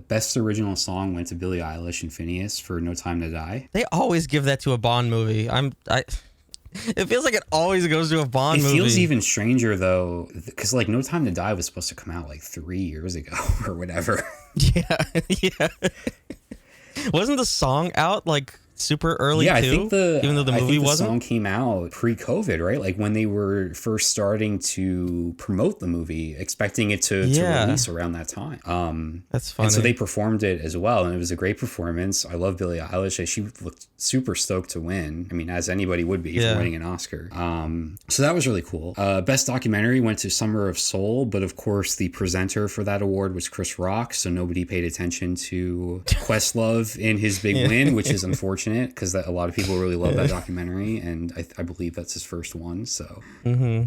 Best Original Song went to Billie Eilish and Phineas for No Time to Die. They always give that to a Bond movie. It feels like it always goes to a Bond movie. It feels even stranger, though, because, like, No Time to Die was supposed to come out, like, 3 years ago or whatever. Yeah. Wasn't the song out, like, super early, too? I think even though the movie wasn't? The song came out pre-COVID, right? Like, when they were first starting to promote the movie, expecting it to release around that time. That's funny. And so they performed it as well, and it was a great performance. I love Billie Eilish. She looked super stoked to win. I mean, as anybody would be for winning an Oscar. So that was really cool. Best Documentary went to Summer of Soul, but of course the presenter for that award was Chris Rock, so nobody paid attention to Questlove in his big win, which is unfortunate because a lot of people really love that documentary, and I believe that's his first one. So, I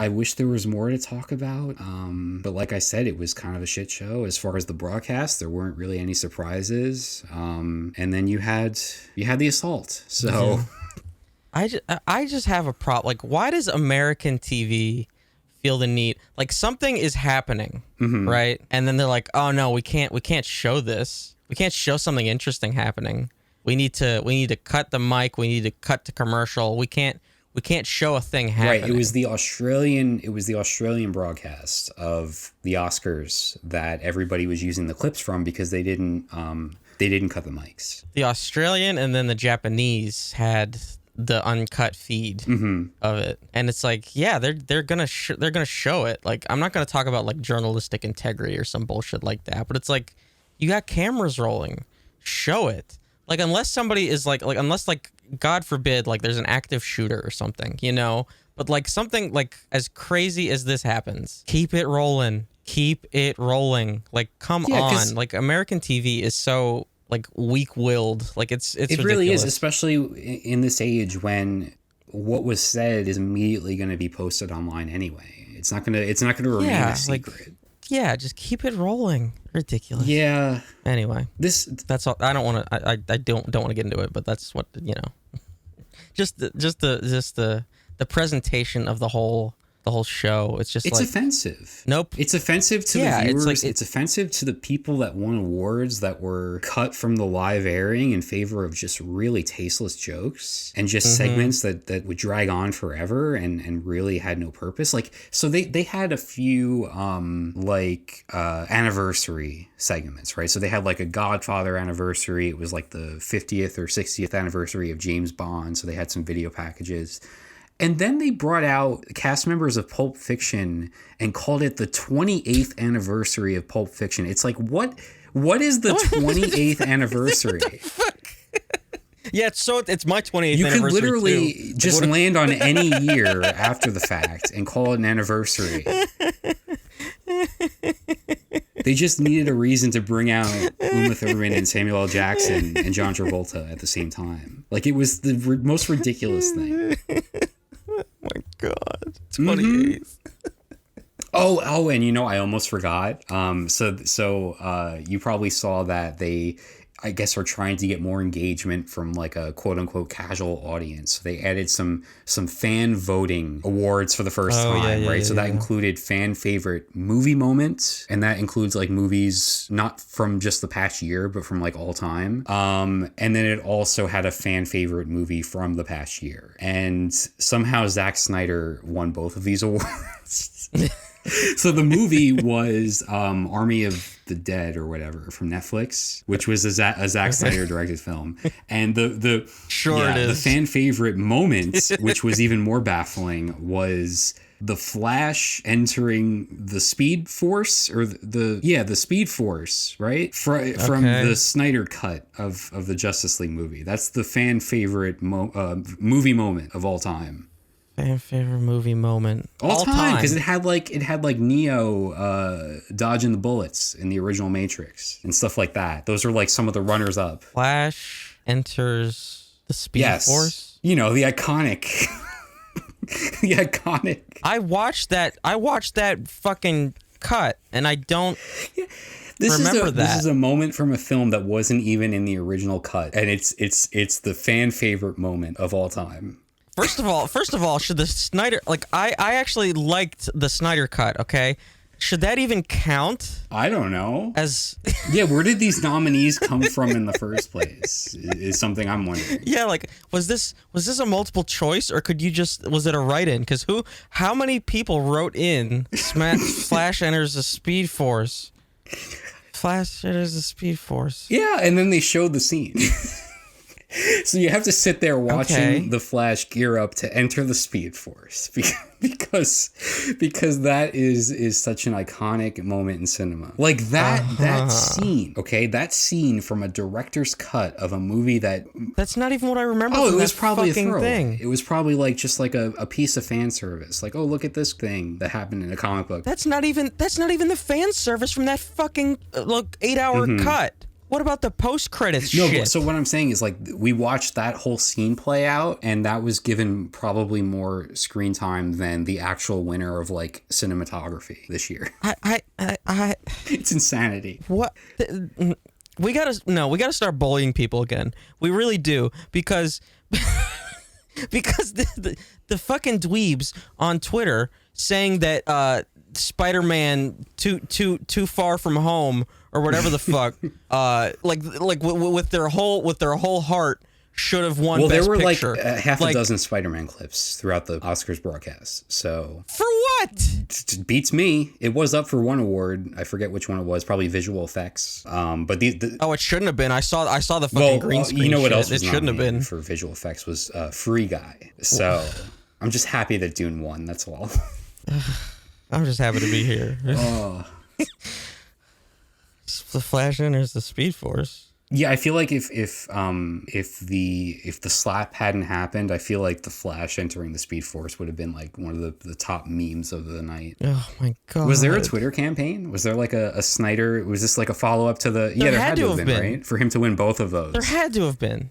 wish there was more to talk about. But like I said, it was kind of a shit show as far as the broadcast. There weren't really any surprises. And then you had the assault. So, I just have a problem. Like, why does American TV feel the need, like something is happening, right? And then they're like, oh no, we can't show this. We can't show something interesting happening. We need to cut the mic. We need to cut to commercial. We can't show a thing happening. Right. It was the Australian broadcast of the Oscars that everybody was using the clips from because they didn't cut the mics. The Australian and then the Japanese had the uncut feed of it, and it's like, yeah, they're gonna show it. Like, I'm not gonna talk about like journalistic integrity or some bullshit like that, but it's like, you got cameras rolling, show it. Like, unless somebody is like unless like, God forbid, like there's an active shooter or something, you know. But like something like as crazy as this happens, keep it rolling. Like, come on. Like, American TV is so like weak-willed. Like, it's ridiculous. Really is, especially in this age when what was said is immediately going to be posted online anyway. It's not gonna remain a secret. Like, yeah, just keep it rolling. Ridiculous. Yeah. Anyway, that's all. I don't want to. I don't want to get into it, but that's what, you know. Just the presentation of the whole show. It's just it's offensive. Nope. It's offensive to the viewers. It's offensive to the people that won awards that were cut from the live airing in favor of just really tasteless jokes and just segments that would drag on forever and really had no purpose. Like, so they had a few anniversary segments, right? So they had like a Godfather anniversary. It was like the 50th or 60th anniversary of James Bond. So they had some video packages. And then they brought out cast members of Pulp Fiction and called it the 28th anniversary of Pulp Fiction. It's like, what is the 28th anniversary? Yeah, it's my 28th You anniversary. could literally too. just land on any year after the fact and call it an anniversary. They just needed a reason to bring out Uma Thurman and Samuel L. Jackson and John Travolta at the same time. Like, it was the most ridiculous thing. Oh my God. 28th. Oh, and I almost forgot. So you probably saw that they, I guess, are trying to get more engagement from like a quote unquote casual audience. So they added some fan voting awards for the first time, right? So that included fan favorite movie moments, and that includes like movies not from just the past year, but from like all time. And then it also had a fan favorite movie from the past year, and somehow Zack Snyder won both of these awards. So the movie was Army of the Dead or whatever from Netflix, which was a Zack Snyder directed film. And the fan favorite moment, which was even more baffling, was the Flash entering the Speedforce, or the Speedforce, right? From the Snyder cut of the Justice League movie. That's the fan favorite movie moment of all time. Fan favorite movie moment all time, because it had like Neo dodging the bullets in the original Matrix and stuff like that. Those are like some of the runners up. Flash enters the Speedforce. The iconic. The iconic. I watched that fucking cut, and I don't remember that. This is a moment from a film that wasn't even in the original cut, and it's the fan favorite moment of all time. First of all, should the Snyder, like, I actually liked the Snyder cut, okay? Should that even count? I don't know. Yeah, where did these nominees come from in the first place is something I'm wondering. Yeah, like, was this a multiple choice, or was it a write-in? Because how many people wrote in Flash enters the Speedforce? Flash enters the Speedforce. Yeah, and then they showed the scene. So you have to sit there watching the Flash gear up to enter the Speedforce because that is such an iconic moment in cinema. Like that scene, that scene from a director's cut of a movie that's not even what I remember. Oh, it was probably a throwaway thing. It was probably like just like a piece of fan service. Like, oh, look at this thing that happened in a comic book. That's not even the fan service from that fucking 8-hour cut. What about the post-credits shit? No, so what I'm saying is, like, we watched that whole scene play out, and that was given probably more screen time than the actual winner of, like, cinematography this year. It's insanity. What? We gotta start bullying people again. We really do, because the fucking dweebs on Twitter saying that Spider-Man too far from home, or whatever the fuck, with their whole heart should have won. Well, Best there were Picture. like half a dozen Spider-Man clips throughout the Oscars broadcast. So for what? Beats me. It was up for one award. I forget which one it was. Probably visual effects. But it shouldn't have been. I saw the fucking green screen. You know what shit. else was it shouldn't have been for visual effects was Free Guy. So I'm just happy that Dune won. That's all. I'm just happy to be here. Oh. The Flash enters the Speedforce. Yeah, I feel like if the slap hadn't happened, I feel like the Flash entering the Speedforce would have been like one of the top memes of the night. Oh my God. Was there a Twitter campaign? Was there like a Snyder? Was this like a follow up to the? There had to have been, right? For him to win both of those. There had to have been.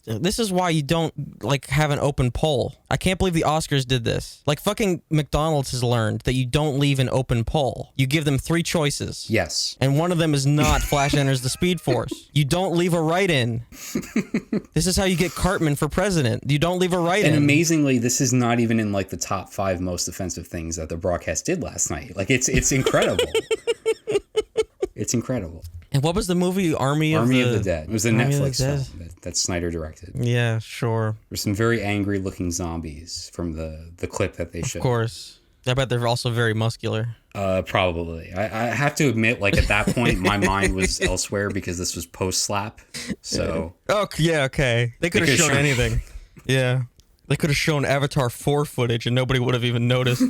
This is why you don't like have an open poll. I can't believe the Oscars did this. Like fucking McDonald's has learned that you don't leave an open poll. You give them 3 choices. Yes. And one of them is not Flash enters the Speedforce. You don't leave a write-in. This is how you get Cartman for president. You don't leave a write-in. And amazingly, this is not even in like the top 5 most offensive things that the broadcast did last night. Like it's incredible. It's incredible. And what was the movie? Army of the Dead. It was a Netflix film that Snyder directed. Yeah, sure. There's some very angry looking zombies from the clip that they showed. Of course. I bet they're also very muscular. Probably. I have to admit, like at that point, my mind was elsewhere because this was post slap. So. Oh yeah, okay. They could have shown anything. Yeah, they could have shown Avatar 4 footage and nobody would have even noticed.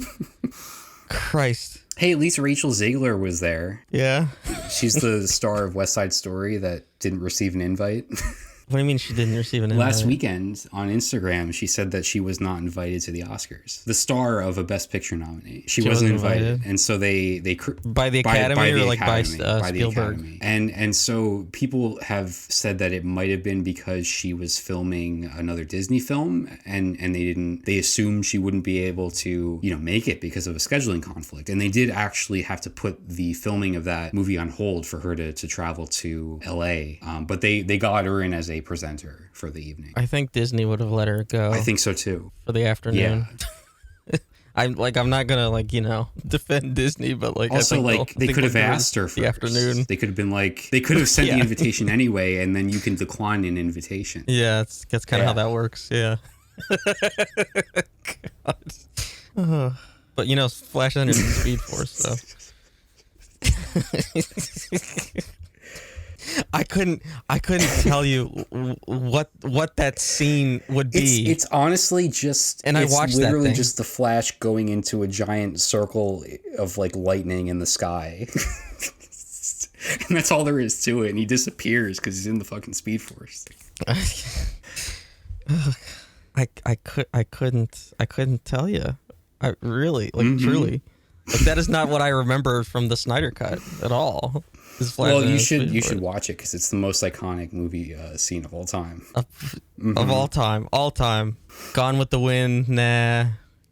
Christ. Hey, at least Rachel Zegler was there. Yeah. She's the star of West Side Story that didn't receive an invite. What do you mean she didn't receive an invite? Last weekend on Instagram, she said that she was not invited to the Oscars. The star of a Best Picture nominee. She wasn't invited. And so they by the Academy or like by Spielberg? The Academy. And so people have said that it might have been because she was filming another Disney film and they assumed she wouldn't be able to, make it because of a scheduling conflict. And they did actually have to put the filming of that movie on hold for her to travel to LA. But they got her in as a presenter for the evening. I think Disney would have let her go. I think so too. For the afternoon. Yeah. I'm not gonna defend Disney, but also they could have asked her for the afternoon. They could have been they could have sent the invitation anyway, and then you can decline an invitation. Yeah, that's kind of how that works. Yeah. God. But Flash Thunder is Speedforce, so. I couldn't tell you what that scene would be. It's honestly just, and I watched literally that thing. just the Flash going into a giant circle of lightning in the sky. And that's all there is to it. And he disappears because he's in the fucking Speedforce. I couldn't tell you. I really truly. That is not what I remember from the Snyder Cut at all. Well, you should watch it because it's the most iconic movie scene of all time. Of all time. Gone with the Wind, nah.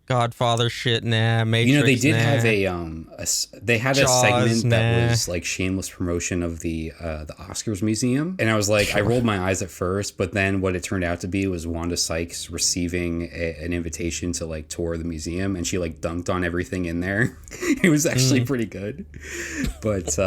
Godfather shit, nah. Matrix, they did have they had Jaws, a segment that was like shameless promotion of the Oscars museum, and I was like, I rolled my eyes at first, but then what it turned out to be was Wanda Sykes receiving an invitation to tour the museum, and she dunked on everything in there. It was actually pretty good, but.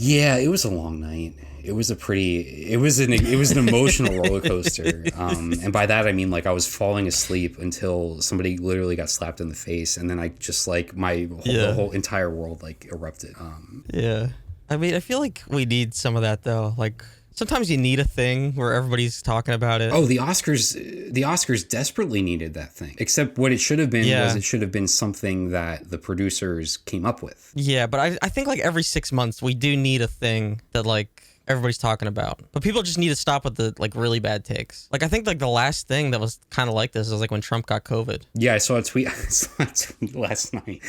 Yeah, it was a long night. It was an emotional roller coaster. And by that, I mean, I was falling asleep until somebody literally got slapped in the face. And then I just the whole entire world erupted. Yeah. I mean, I feel like we need some of that though. Sometimes you need a thing where everybody's talking about it. Oh, the Oscars desperately needed that thing. Except what it should have been was it should have been something that the producers came up with. Yeah, but I think every 6 months we do need a thing that everybody's talking about. But people just need to stop with the really bad takes. I think the last thing that was kind of like this was when Trump got COVID. Yeah, I saw a tweet last night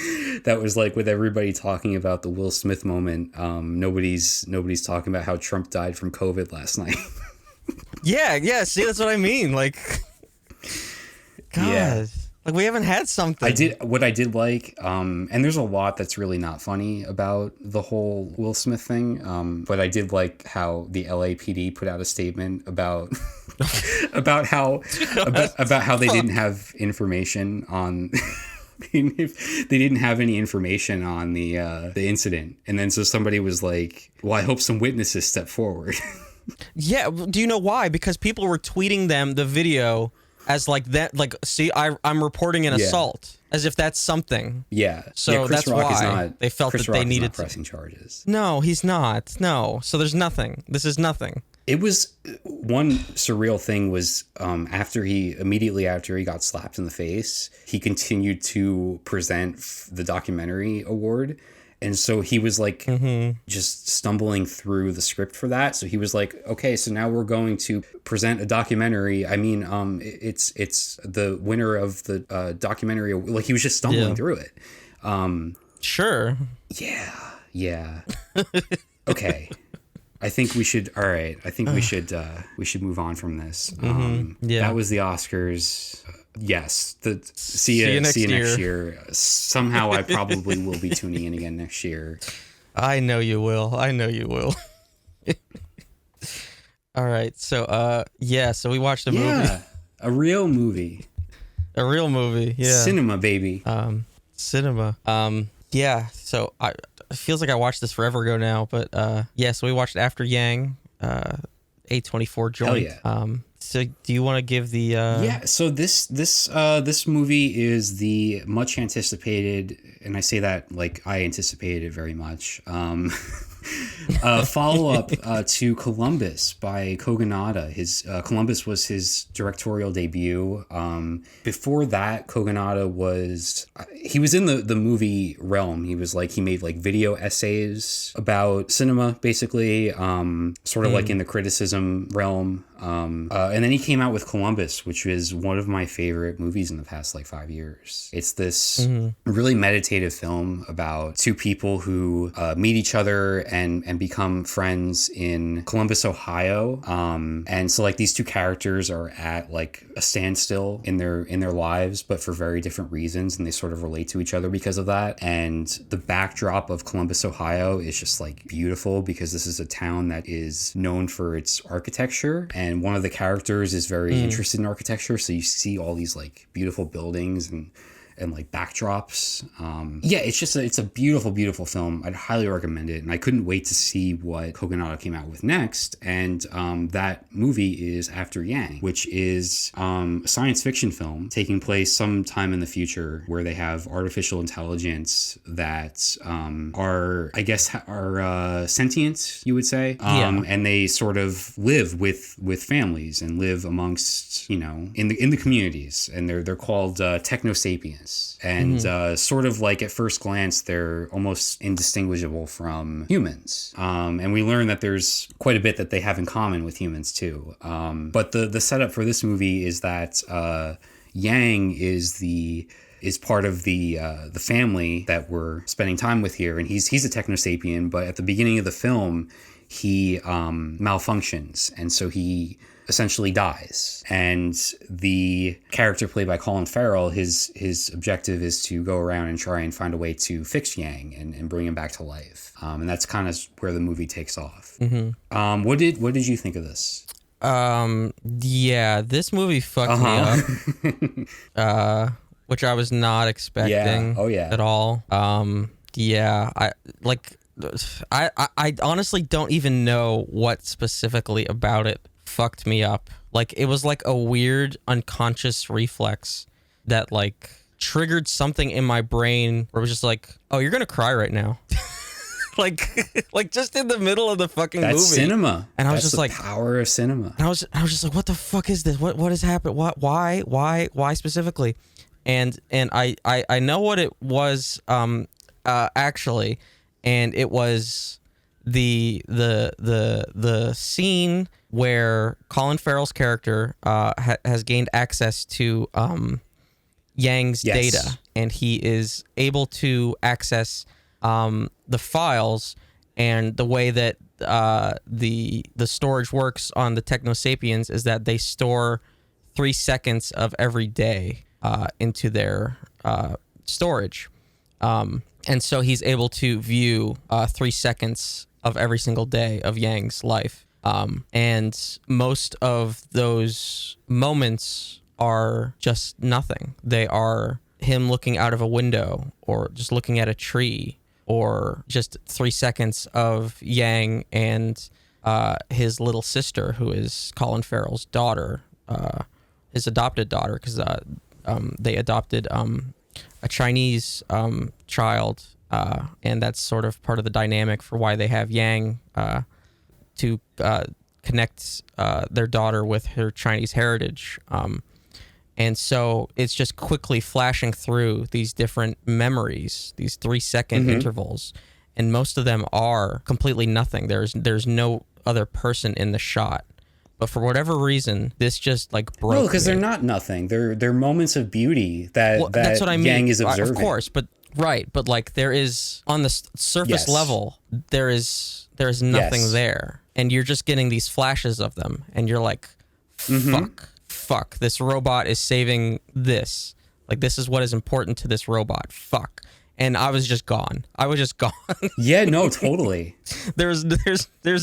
that was with everybody talking about the Will Smith moment. Nobody's talking about how Trump died from COVID last night. yeah. See, that's what I mean. God. Yeah. We haven't had something. What I did like, and there's a lot that's really not funny about the whole Will Smith thing. But I did like how the LAPD put out a statement about about how they didn't have information on they didn't have any information on the incident. And then so somebody was like, well, I hope some witnesses step forward. Yeah. Do you know why? Because people were tweeting them the video as that, see, I'm reporting an assault, as if that's something. Yeah. So Chris that's Rock why they felt Chris that Rock they needed pressing charges. No, he's not. No. So there's nothing. This is nothing. It was one surreal thing was immediately after he got slapped in the face, he continued to present the documentary award. And so he was just stumbling through the script for that. So he was like, okay, so now we're going to present a documentary. I mean, it's the winner of the documentary. He was just stumbling through it. Sure. Yeah. Okay. I think we should. All right. I think we should move on from this. That was the Oscars. Yes. See you next year. Somehow I probably will be tuning in again next year. I know you will. All right. So so we watched a movie. A real movie. Yeah. Cinema, baby. Cinema. So it feels like I watched this forever ago now, but so we watched After Yang, A24 joint. Hell yeah. So do you want to give the so this movie is the much anticipated, and I say that I anticipated it very much, follow-up to Columbus by Kogonada. His Columbus was his directorial debut. Before that, Kogonada was he was in the movie realm. He was he made video essays about cinema, basically, sort of in the criticism realm. And then he came out with Columbus, which is one of my favorite movies in the past like 5 years. It's this really meditative film about two people who meet each other and become friends in Columbus, Ohio. And so like these two characters are at like a standstill in their lives, but for very different reasons, and they sort of relate to each other because of that. And the backdrop of Columbus, Ohio is just like beautiful because this is a town that is known for its architecture, and one of the characters is very interested in architecture, so you see all these like beautiful buildings and like backdrops. It's a beautiful film. I'd highly recommend it, and I couldn't wait to see what Kogonada came out with next. And that movie is After Yang, which is a science fiction film taking place sometime in the future where they have artificial intelligence that are sentient, you would say. And they sort of live with families and live amongst, in the communities, and they're called techno sapiens. And sort of like at first glance, they're almost indistinguishable from humans. And we learn that there's quite a bit that they have in common with humans too. But the setup for this movie is that Yang is part of the family that we're spending time with here, and he's a techno sapien. But at the beginning of the film, he malfunctions, and so he essentially dies. And the character played by Colin Farrell, his objective is to go around and try and find a way to fix Yang and bring him back to life. And that's kind of where the movie takes off. What did you think of this? This movie fucked me up. Which I was not expecting at all. I honestly don't even know what specifically about it fucked me up. Like, it was like a weird unconscious reflex that like triggered something in my brain where it was just like, oh, you're gonna cry right now. like just in the middle of the fucking movie. That's cinema. And I was That's just like, power of cinema. And I was just like, what the fuck is this? What has happened? Why specifically? And I know what it was actually, and it was the scene where Colin Farrell's character has gained access to Yang's data, and he is able to access the files. And the way that the storage works on the Techno Sapiens is that they store 3 seconds of every day into their storage. And so he's able to view 3 seconds of every single day of Yang's life. And most of those moments are just nothing. They are him looking out of a window, or just looking at a tree, or just 3 seconds of Yang and his little sister, who is Colin Farrell's daughter, his adopted daughter, because they adopted a Chinese child, and that's sort of part of the dynamic for why they have Yang to connect their daughter with her Chinese heritage. And so it's just quickly flashing through these different memories, these 3 second intervals, and most of them are completely nothing. There's no other person in the shot. But for whatever reason, this just like broke. No, because they're not nothing. They're moments of beauty that that's what I mean. Yang is observing. Of course, but like there is on the surface level, there is nothing there, and you're just getting these flashes of them, and you're like, fuck, this robot is saving this. Like, this is what is important to this robot. Fuck. And I was just gone. Yeah, no, totally. There's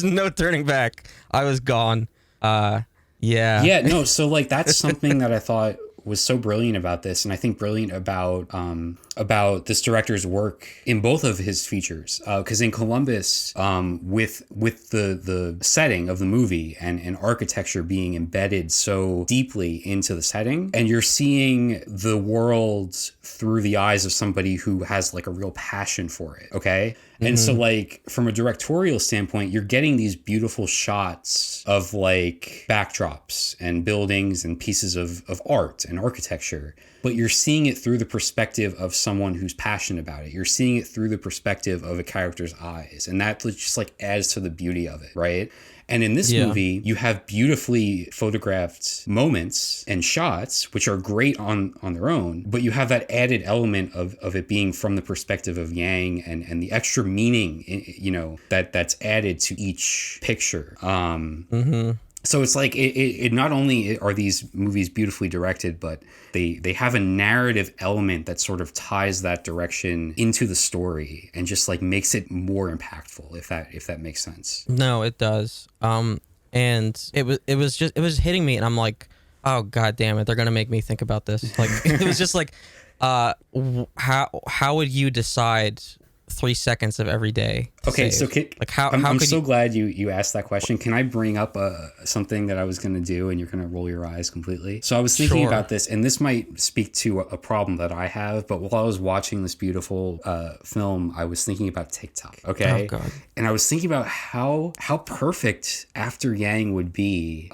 no turning back. I was gone. Yeah, no, so like that's something that I thought was so brilliant about this, and I think brilliant about this director's work in both of his features, because in Columbus, with the setting of the movie and architecture being embedded so deeply into the setting, and you're seeing the world through the eyes of somebody who has like a real passion for it, okay? And so like from a directorial standpoint, you're getting these beautiful shots of like backdrops and buildings and pieces of art and architecture, but you're seeing it through the perspective of someone who's passionate about it. You're seeing it through the perspective of a character's eyes, and that just like adds to the beauty of it, right? And in this movie, you have beautifully photographed moments and shots, which are great on their own, but you have that added element of it being from the perspective of Yang and the extra meaning, you know, that's added to each picture. So it's like it not only are these movies beautifully directed, but they have a narrative element that sort of ties that direction into the story and just like makes it more impactful, if that makes sense. No, it does. And it was hitting me, and I'm like, oh god damn it, they're gonna make me think about this. Like it was just like, how would you decide 3 seconds of every day? Okay, save? So I'm so you... glad you asked that question. Can I bring up something that I was going to do and you're going to roll your eyes completely? So I was thinking about this, and this might speak to a problem that I have, but while I was watching this beautiful film, I was thinking about TikTok, okay? Oh, God. And I was thinking about how perfect After Yang would be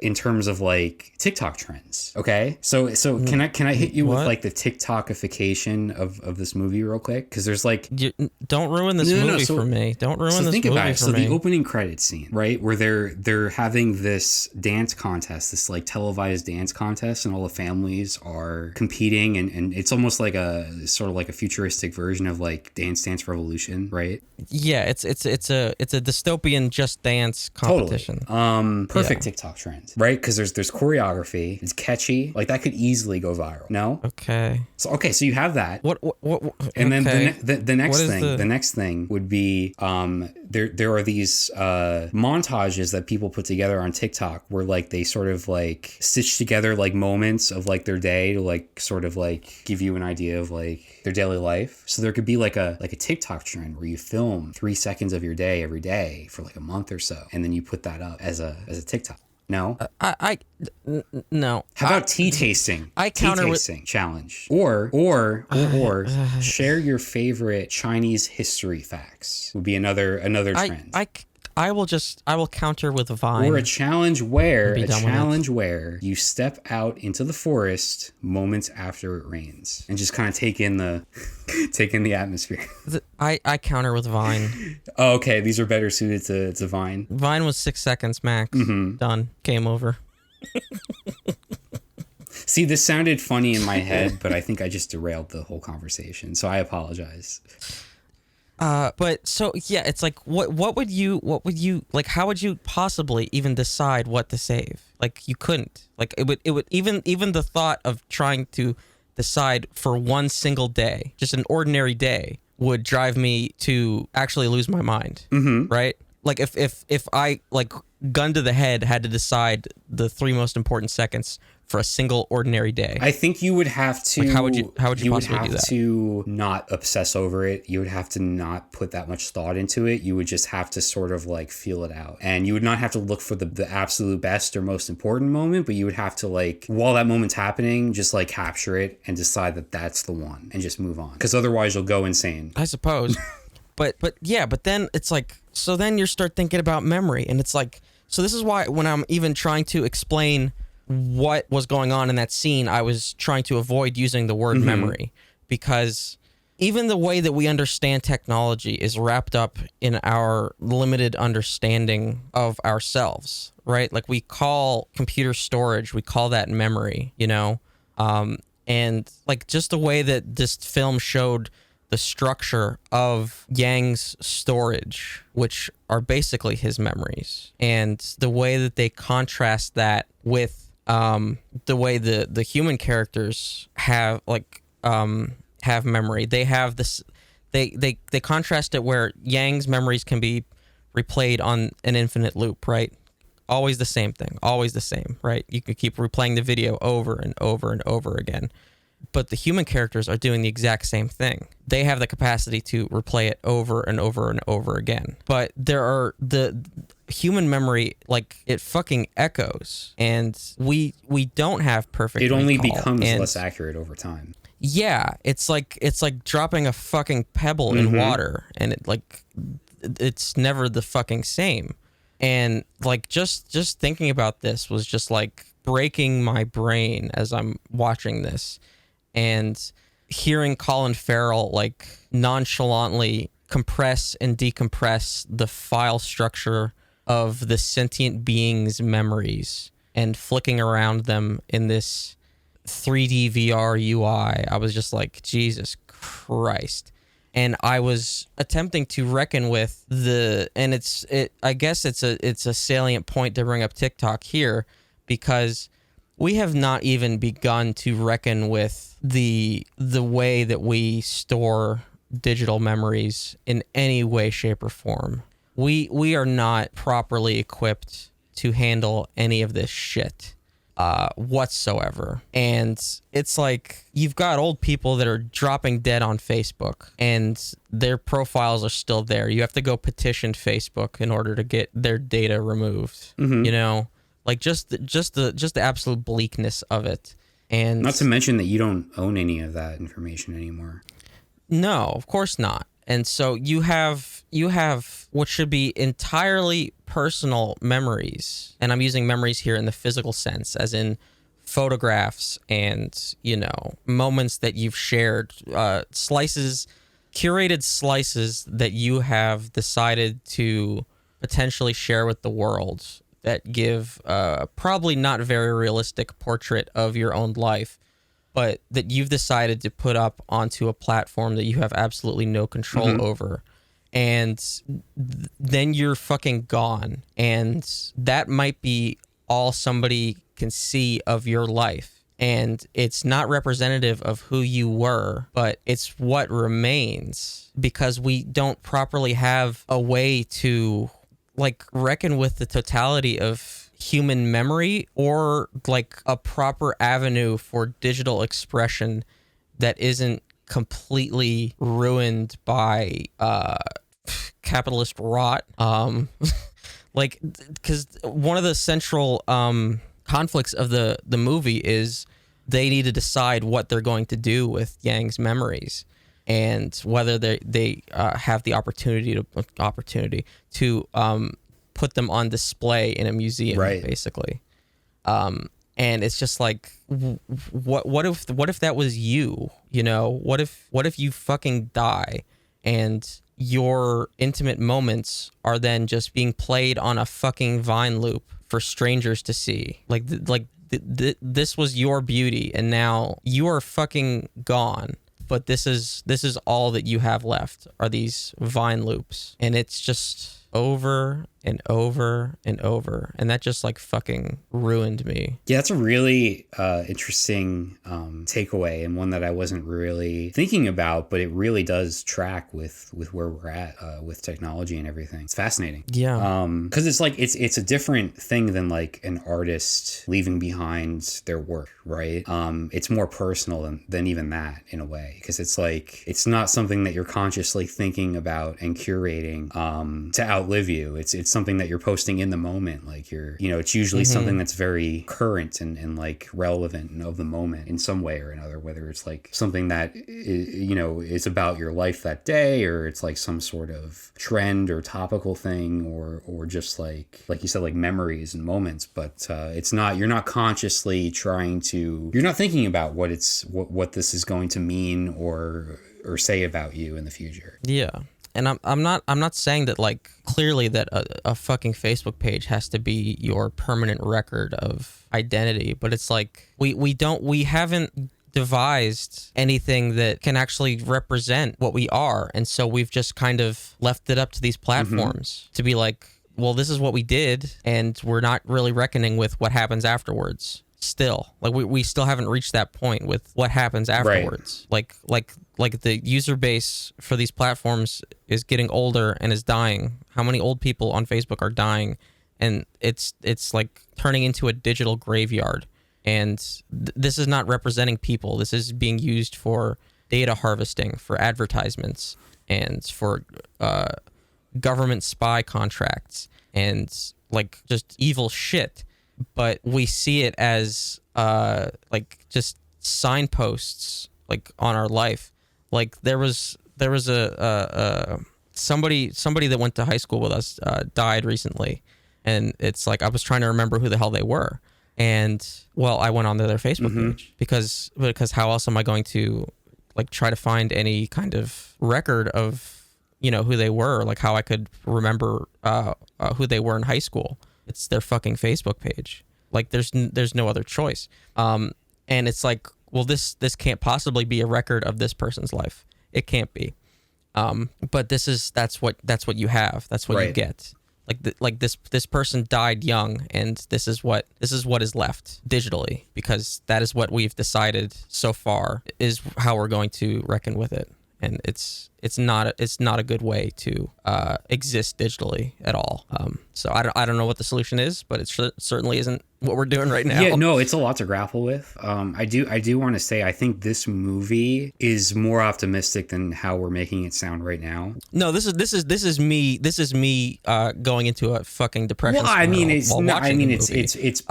in terms of like TikTok trends, okay? So can I hit you with like the TikTokification of this movie real quick? Because there's like... Don't ruin this movie for me. Don't ruin this movie for me. So the opening credits scene, right, where they're having this dance contest, this like televised dance contest, and all the families are competing, and it's almost like a sort of like a futuristic version of like Dance Revolution, right? Yeah, it's a dystopian Just Dance competition. Totally. Perfect TikTok trend, right? Because there's choreography, it's catchy, like that could easily go viral. No? Okay. So you have that. What and okay. then the next thing would be there are these montages that people put together on TikTok where like they sort of like stitch together like moments of like their day to like sort of like give you an idea of like their daily life. So there could be like a TikTok trend where you film 3 seconds of your day every day for like a month or so, and then you put that up as a TikTok. No, no. How about tea tasting? I counter tea tasting challenge, or share your favorite Chinese history facts would be another trend. I will counter with Vine. Or a challenge where you step out into the forest moments after it rains and just kind of take in the atmosphere. I counter with Vine. Oh, okay, these are better suited to Vine. Vine was 6 seconds max. Done. Game over. See, this sounded funny in my head, but I think I just derailed the whole conversation, so I apologize. But so yeah, it's like what would you like? How would you possibly even decide what to save? Like you couldn't. Like it would even the thought of trying to decide for one single day, just an ordinary day, would drive me to actually lose my mind. Right? Like if I like gun to the head had to decide the 3 most important seconds for a single ordinary day, I think you would have to. Like how would you would possibly have do that? to not obsess over it. You would have to not put that much thought into it. You would just have to sort of like feel it out, and you would not have to look for the absolute best or most important moment. But you would have to like, while that moment's happening, just like capture it and decide that that's the one, and just move on. Because otherwise, you'll go insane. I suppose. but then it's like, so then you start thinking about memory, and it's like, so this is why when I'm even trying to explain what was going on in that scene, I was trying to avoid using the word memory, because even the way that we understand technology is wrapped up in our limited understanding of ourselves, right? Like we call computer storage, we call that memory, you know? And like just the way that this film showed the structure of Yang's storage, which are basically his memories, and the way that they contrast that with the way the human characters have memory. They have this, they contrast it where Yang's memories can be replayed on an infinite loop, right? Always the same thing, always the same, right? You could keep replaying the video over and over and over again. But the human characters are doing the exact same thing. They have the capacity to replay it over and over and over again. But there are the human memory, like it fucking echoes, and we don't have perfect It only recall. becomes less accurate over time. Yeah, it's like dropping a fucking pebble in water, and it's never the fucking same. And like just thinking about this was just like breaking my brain as I'm watching this, and hearing Colin Farrell like nonchalantly compress and decompress the file structure of the sentient being's memories and flicking around them in this 3D VR UI. I was just like, Jesus Christ. And I was attempting to reckon with I guess it's a salient point to bring up TikTok here, because we have not even begun to reckon with the way that we store digital memories in any way, shape, or form. We are not properly equipped to handle any of this shit whatsoever. And it's like you've got old people that are dropping dead on Facebook and their profiles are still there. You have to go petition Facebook in order to get their data removed. You know, like just the absolute bleakness of it. And not to mention that you don't own any of that information anymore. No, of course not. And so you have what should be entirely personal memories, and I'm using memories here in the physical sense, as in photographs and, you know, moments that you've shared, curated slices that you have decided to potentially share with the world that give probably not very realistic portrait of your own life, but that you've decided to put up onto a platform that you have absolutely no control over. And then you're fucking gone. And that might be all somebody can see of your life. And it's not representative of who you were, but it's what remains, because we don't properly have a way to like reckon with the totality of human memory, or like a proper avenue for digital expression that isn't completely ruined by capitalist rot. Like, because one of the central conflicts of the movie is they need to decide what they're going to do with Yang's memories, and whether they have the opportunity to put them on display in a museum, basically. And it's just like, what if that was you? You know, what if you fucking die and your intimate moments are then just being played on a fucking Vine loop for strangers to see? This was your beauty, and now you are fucking gone. But this is all that you have left, are these Vine loops, and it's just over and over and over, and that just like fucking ruined me. Yeah, that's a really interesting takeaway, and one that I wasn't really thinking about, but it really does track with where we're at with technology and everything. It's fascinating. Yeah. Because it's like it's a different thing than like an artist leaving behind their work, right? It's more personal than even that, in a way, because it's like it's not something that you're consciously thinking about and curating to outlive you. It's something that you're posting in the moment. Like it's usually something that's very current and like relevant and of the moment in some way or another, whether it's like something that is about your life that day, or it's like some sort of trend or topical thing, or just like you said, like memories and moments. But you're not consciously you're not thinking about what this is going to mean or say about you in the future. Yeah. And I'm not saying that like clearly that a fucking Facebook page has to be your permanent record of identity, but it's like we haven't devised anything that can actually represent what we are, and so we've just kind of left it up to these platforms to be like, well, this is what we did, and we're not really reckoning with what happens afterwards. Still, like we still haven't reached that point with what happens afterwards. Right. Like the user base for these platforms is getting older and is dying. How many old people on Facebook are dying? And it's like turning into a digital graveyard. And this is not representing people. This is being used for data harvesting, for advertisements, and for government spy contracts, and like just evil shit. But we see it as like just signposts like on our life. Like there was a somebody that went to high school with us died recently, and it's like I was trying to remember who the hell they were, and well, I went onto their Facebook page because how else am I going to like try to find any kind of record of who they were, like how I could remember who they were in high school. It's their fucking Facebook page. Like there's no other choice. And it's like, well, this can't possibly be a record of this person's life. It can't be. But that's what you have. That's what you get. Like this person died young, and this is what is left digitally, because that is what we've decided so far is how we're going to reckon with it. And it's not a good way to exist digitally at all. So I don't know what the solution is, but it certainly isn't what we're doing right now. Yeah, no, it's a lot to grapple with. I do want to say I think this movie is more optimistic than how we're making it sound right now. No, this is me going into a fucking depression. Well, I mean, it's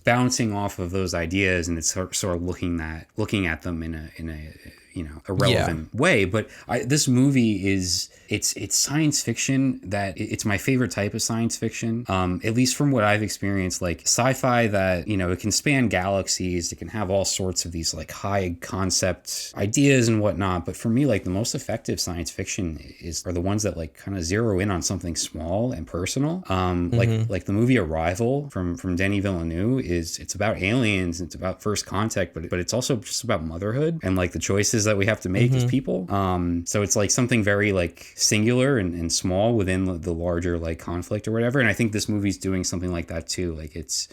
bouncing off of those ideas, and it's sort of looking at them in a relevant way. But this movie it's science fiction that it's my favorite type of science fiction, at least from what I've experienced. Like sci-fi that it can span galaxies, it can have all sorts of these like high concept ideas and whatnot, but for me, like the most effective science fiction are the ones that like kind of zero in on something small and personal. Like the movie Arrival from Denis Villeneuve it's about aliens, it's about first contact, but it's also just about motherhood and like the choices that we have to make as people. So it's like something very like singular and small within the larger like conflict or whatever. And I think this movie's doing something like that too. Like it's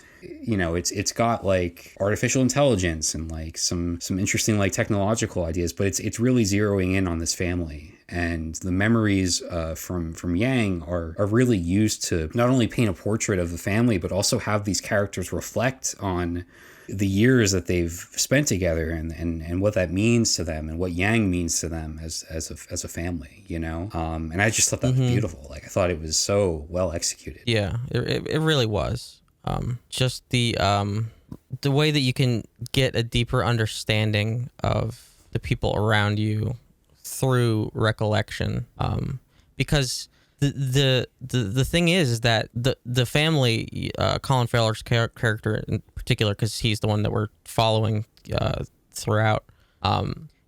got like artificial intelligence and like some interesting like technological ideas, but it's really zeroing in on this family. And the memories from Yang are really used to not only paint a portrait of the family, but also have these characters reflect on the years that they've spent together and what that means to them and what Yang means to them as a family, and I just thought that was beautiful. Like I thought it was so well executed. Yeah, it really was. Just the way that you can get a deeper understanding of the people around you through recollection, because the thing is that the family, Colin Farrell's character in particular, because he's the one that we're following throughout,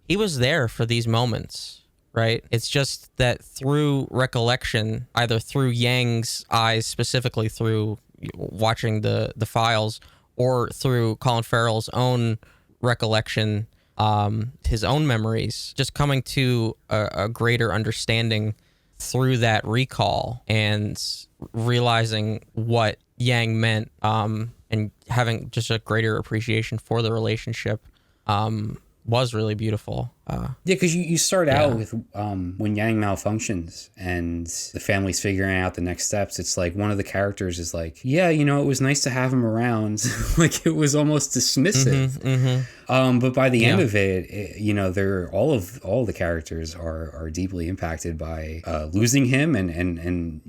he was there for these moments, right? It's just that through recollection, either through Yang's eyes, specifically through watching the files, or through Colin Farrell's own recollection, his own memories, just coming to a greater understanding through that recall and realizing what Yang meant, and having just a greater appreciation for the relationship, was really beautiful. Because you start out with when Yang malfunctions and the family's figuring out the next steps. It's like one of the characters is like, yeah, it was nice to have him around. Like it was almost dismissive. But by the end of it, they're all the characters are deeply impacted by losing him, and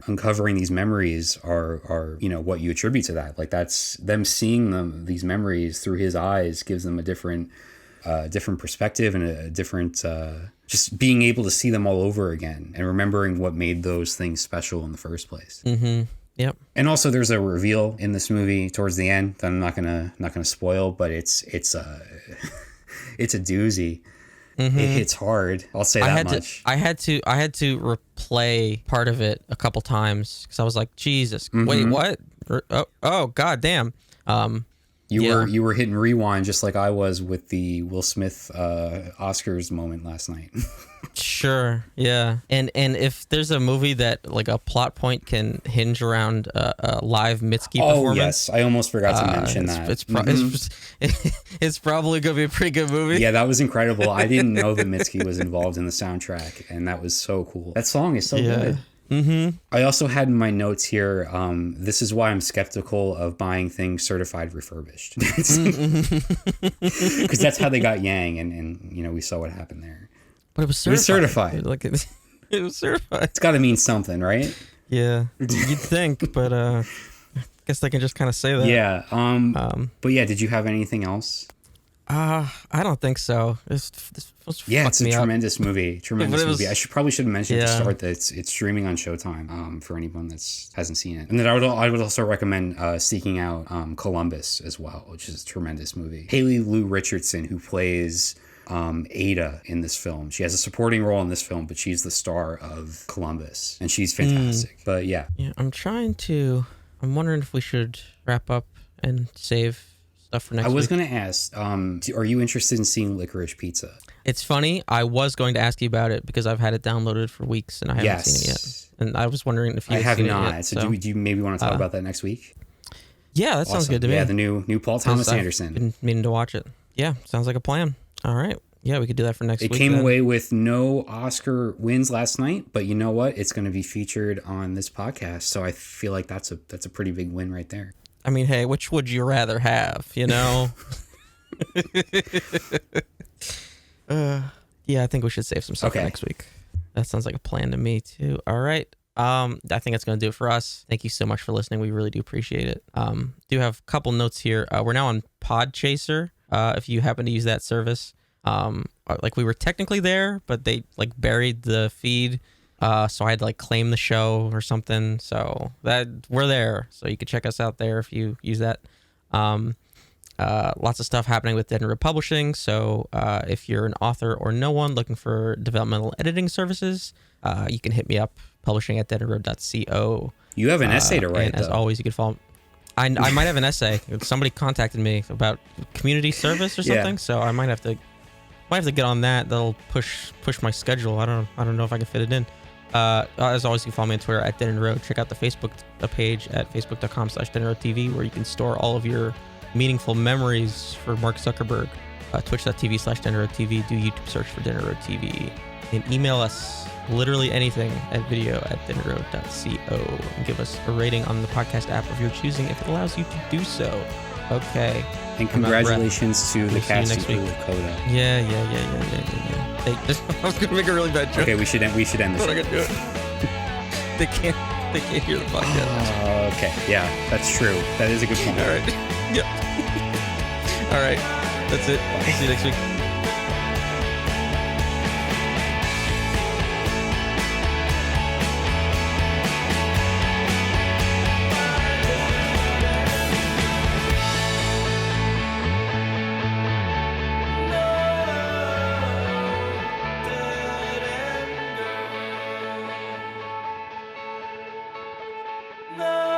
uncovering these memories are what you attribute to that. Like that's them seeing these memories through his eyes gives them a different perspective and a different just being able to see them all over again and remembering what made those things special in the first place. Yep. And also there's a reveal in this movie towards the end that I'm not gonna spoil, but it's a doozy. It hits hard. I'll say that much. I had to replay part of it a couple times because I was like, Jesus, wait, what? Oh, god damn. You were hitting rewind just like I was with the Will Smith Oscars moment last night. Sure, yeah. And if there's a movie that like a plot point can hinge around a live Mitski performance. Oh yes, I almost forgot to mention that. It's probably gonna be a pretty good movie. Yeah, that was incredible. I didn't know that Mitski was involved in the soundtrack, and that was so cool. That song is so good. I also had in my notes here, this is why I'm skeptical of buying things certified refurbished. Because that's how they got Yang, and we saw what happened there. But it was certified. Like it was certified. It's got to mean something, right? Yeah, you'd think, but I guess they can just kind of say that. Yeah. But yeah, did you have anything else? I don't think so. This was Yeah, fucked it's a me up. tremendous movie. Tremendous movie. I probably should have mentioned at the Yeah. start that it's streaming on Showtime for anyone that hasn't seen it. And then I would also recommend seeking out Columbus as well, which is a tremendous movie. Haley Lou Richardson, who plays Ada in this film. She has a supporting role in this film, but she's the star of Columbus, and she's fantastic. But yeah. Yeah, I'm wondering if we should wrap up and save stuff for next week. I was going to ask, are you interested in seeing Licorice Pizza? It's funny. I was going to ask you about it because I've had it downloaded for weeks and I haven't seen it yet. And I was wondering if you had seen it yet. So do you maybe want to talk about that next week? Yeah, that sounds good to me. Yeah, the new Paul Thomas Anderson. I've been meaning to watch it. Yeah, sounds like a plan. All right. Yeah, we could do that for next week. It came away with no Oscar wins last night, but you know what? It's going to be featured on this podcast, so I feel like that's a pretty big win right there. I mean, hey, which would you rather have, you know? Yeah, I think we should save some stuff for next week. That sounds like a plan to me, too. All right. I think that's going to do it for us. Thank you so much for listening. We really do appreciate it. Do have a couple notes here. We're now on Podchaser. If you happen to use that service. Like we were technically there, but they like buried the feed, so I had to like claim the show or something. So that we're there, so you can check us out there if you use that. Lots of stuff happening with DeadEndRoad Publishing. So if you're an author or no one looking for developmental editing services, you can hit me up, publishing at DeadEndRoad.co. You have an essay to write, and as always, you can follow. I might have an essay. Somebody contacted me about community service or something, so I might have to get on that. That'll push my schedule. I don't know if I can fit it in. As always, you can follow me on Twitter at DeadEndRoad. Check out the Facebook page at facebook.com/DeadEndRoadTV, where you can store all of your meaningful memories for Mark Zuckerberg. Twitch.tv/DeadEndRoadTV. Do YouTube search for DeadEndRoad TV. And email us literally anything at video@DeadEndRoad.co. And give us a rating on the podcast app of your choosing if it allows you to do so. Okay. And congratulations to the cast and crew of Coda. Yeah. I was gonna make a really bad joke. Okay, we should end the show. I'm not gonna do it. They can't hear the podcast. Okay, yeah, that's true. That is a good point. All right. Yep. All right. That's it. See you next week. No.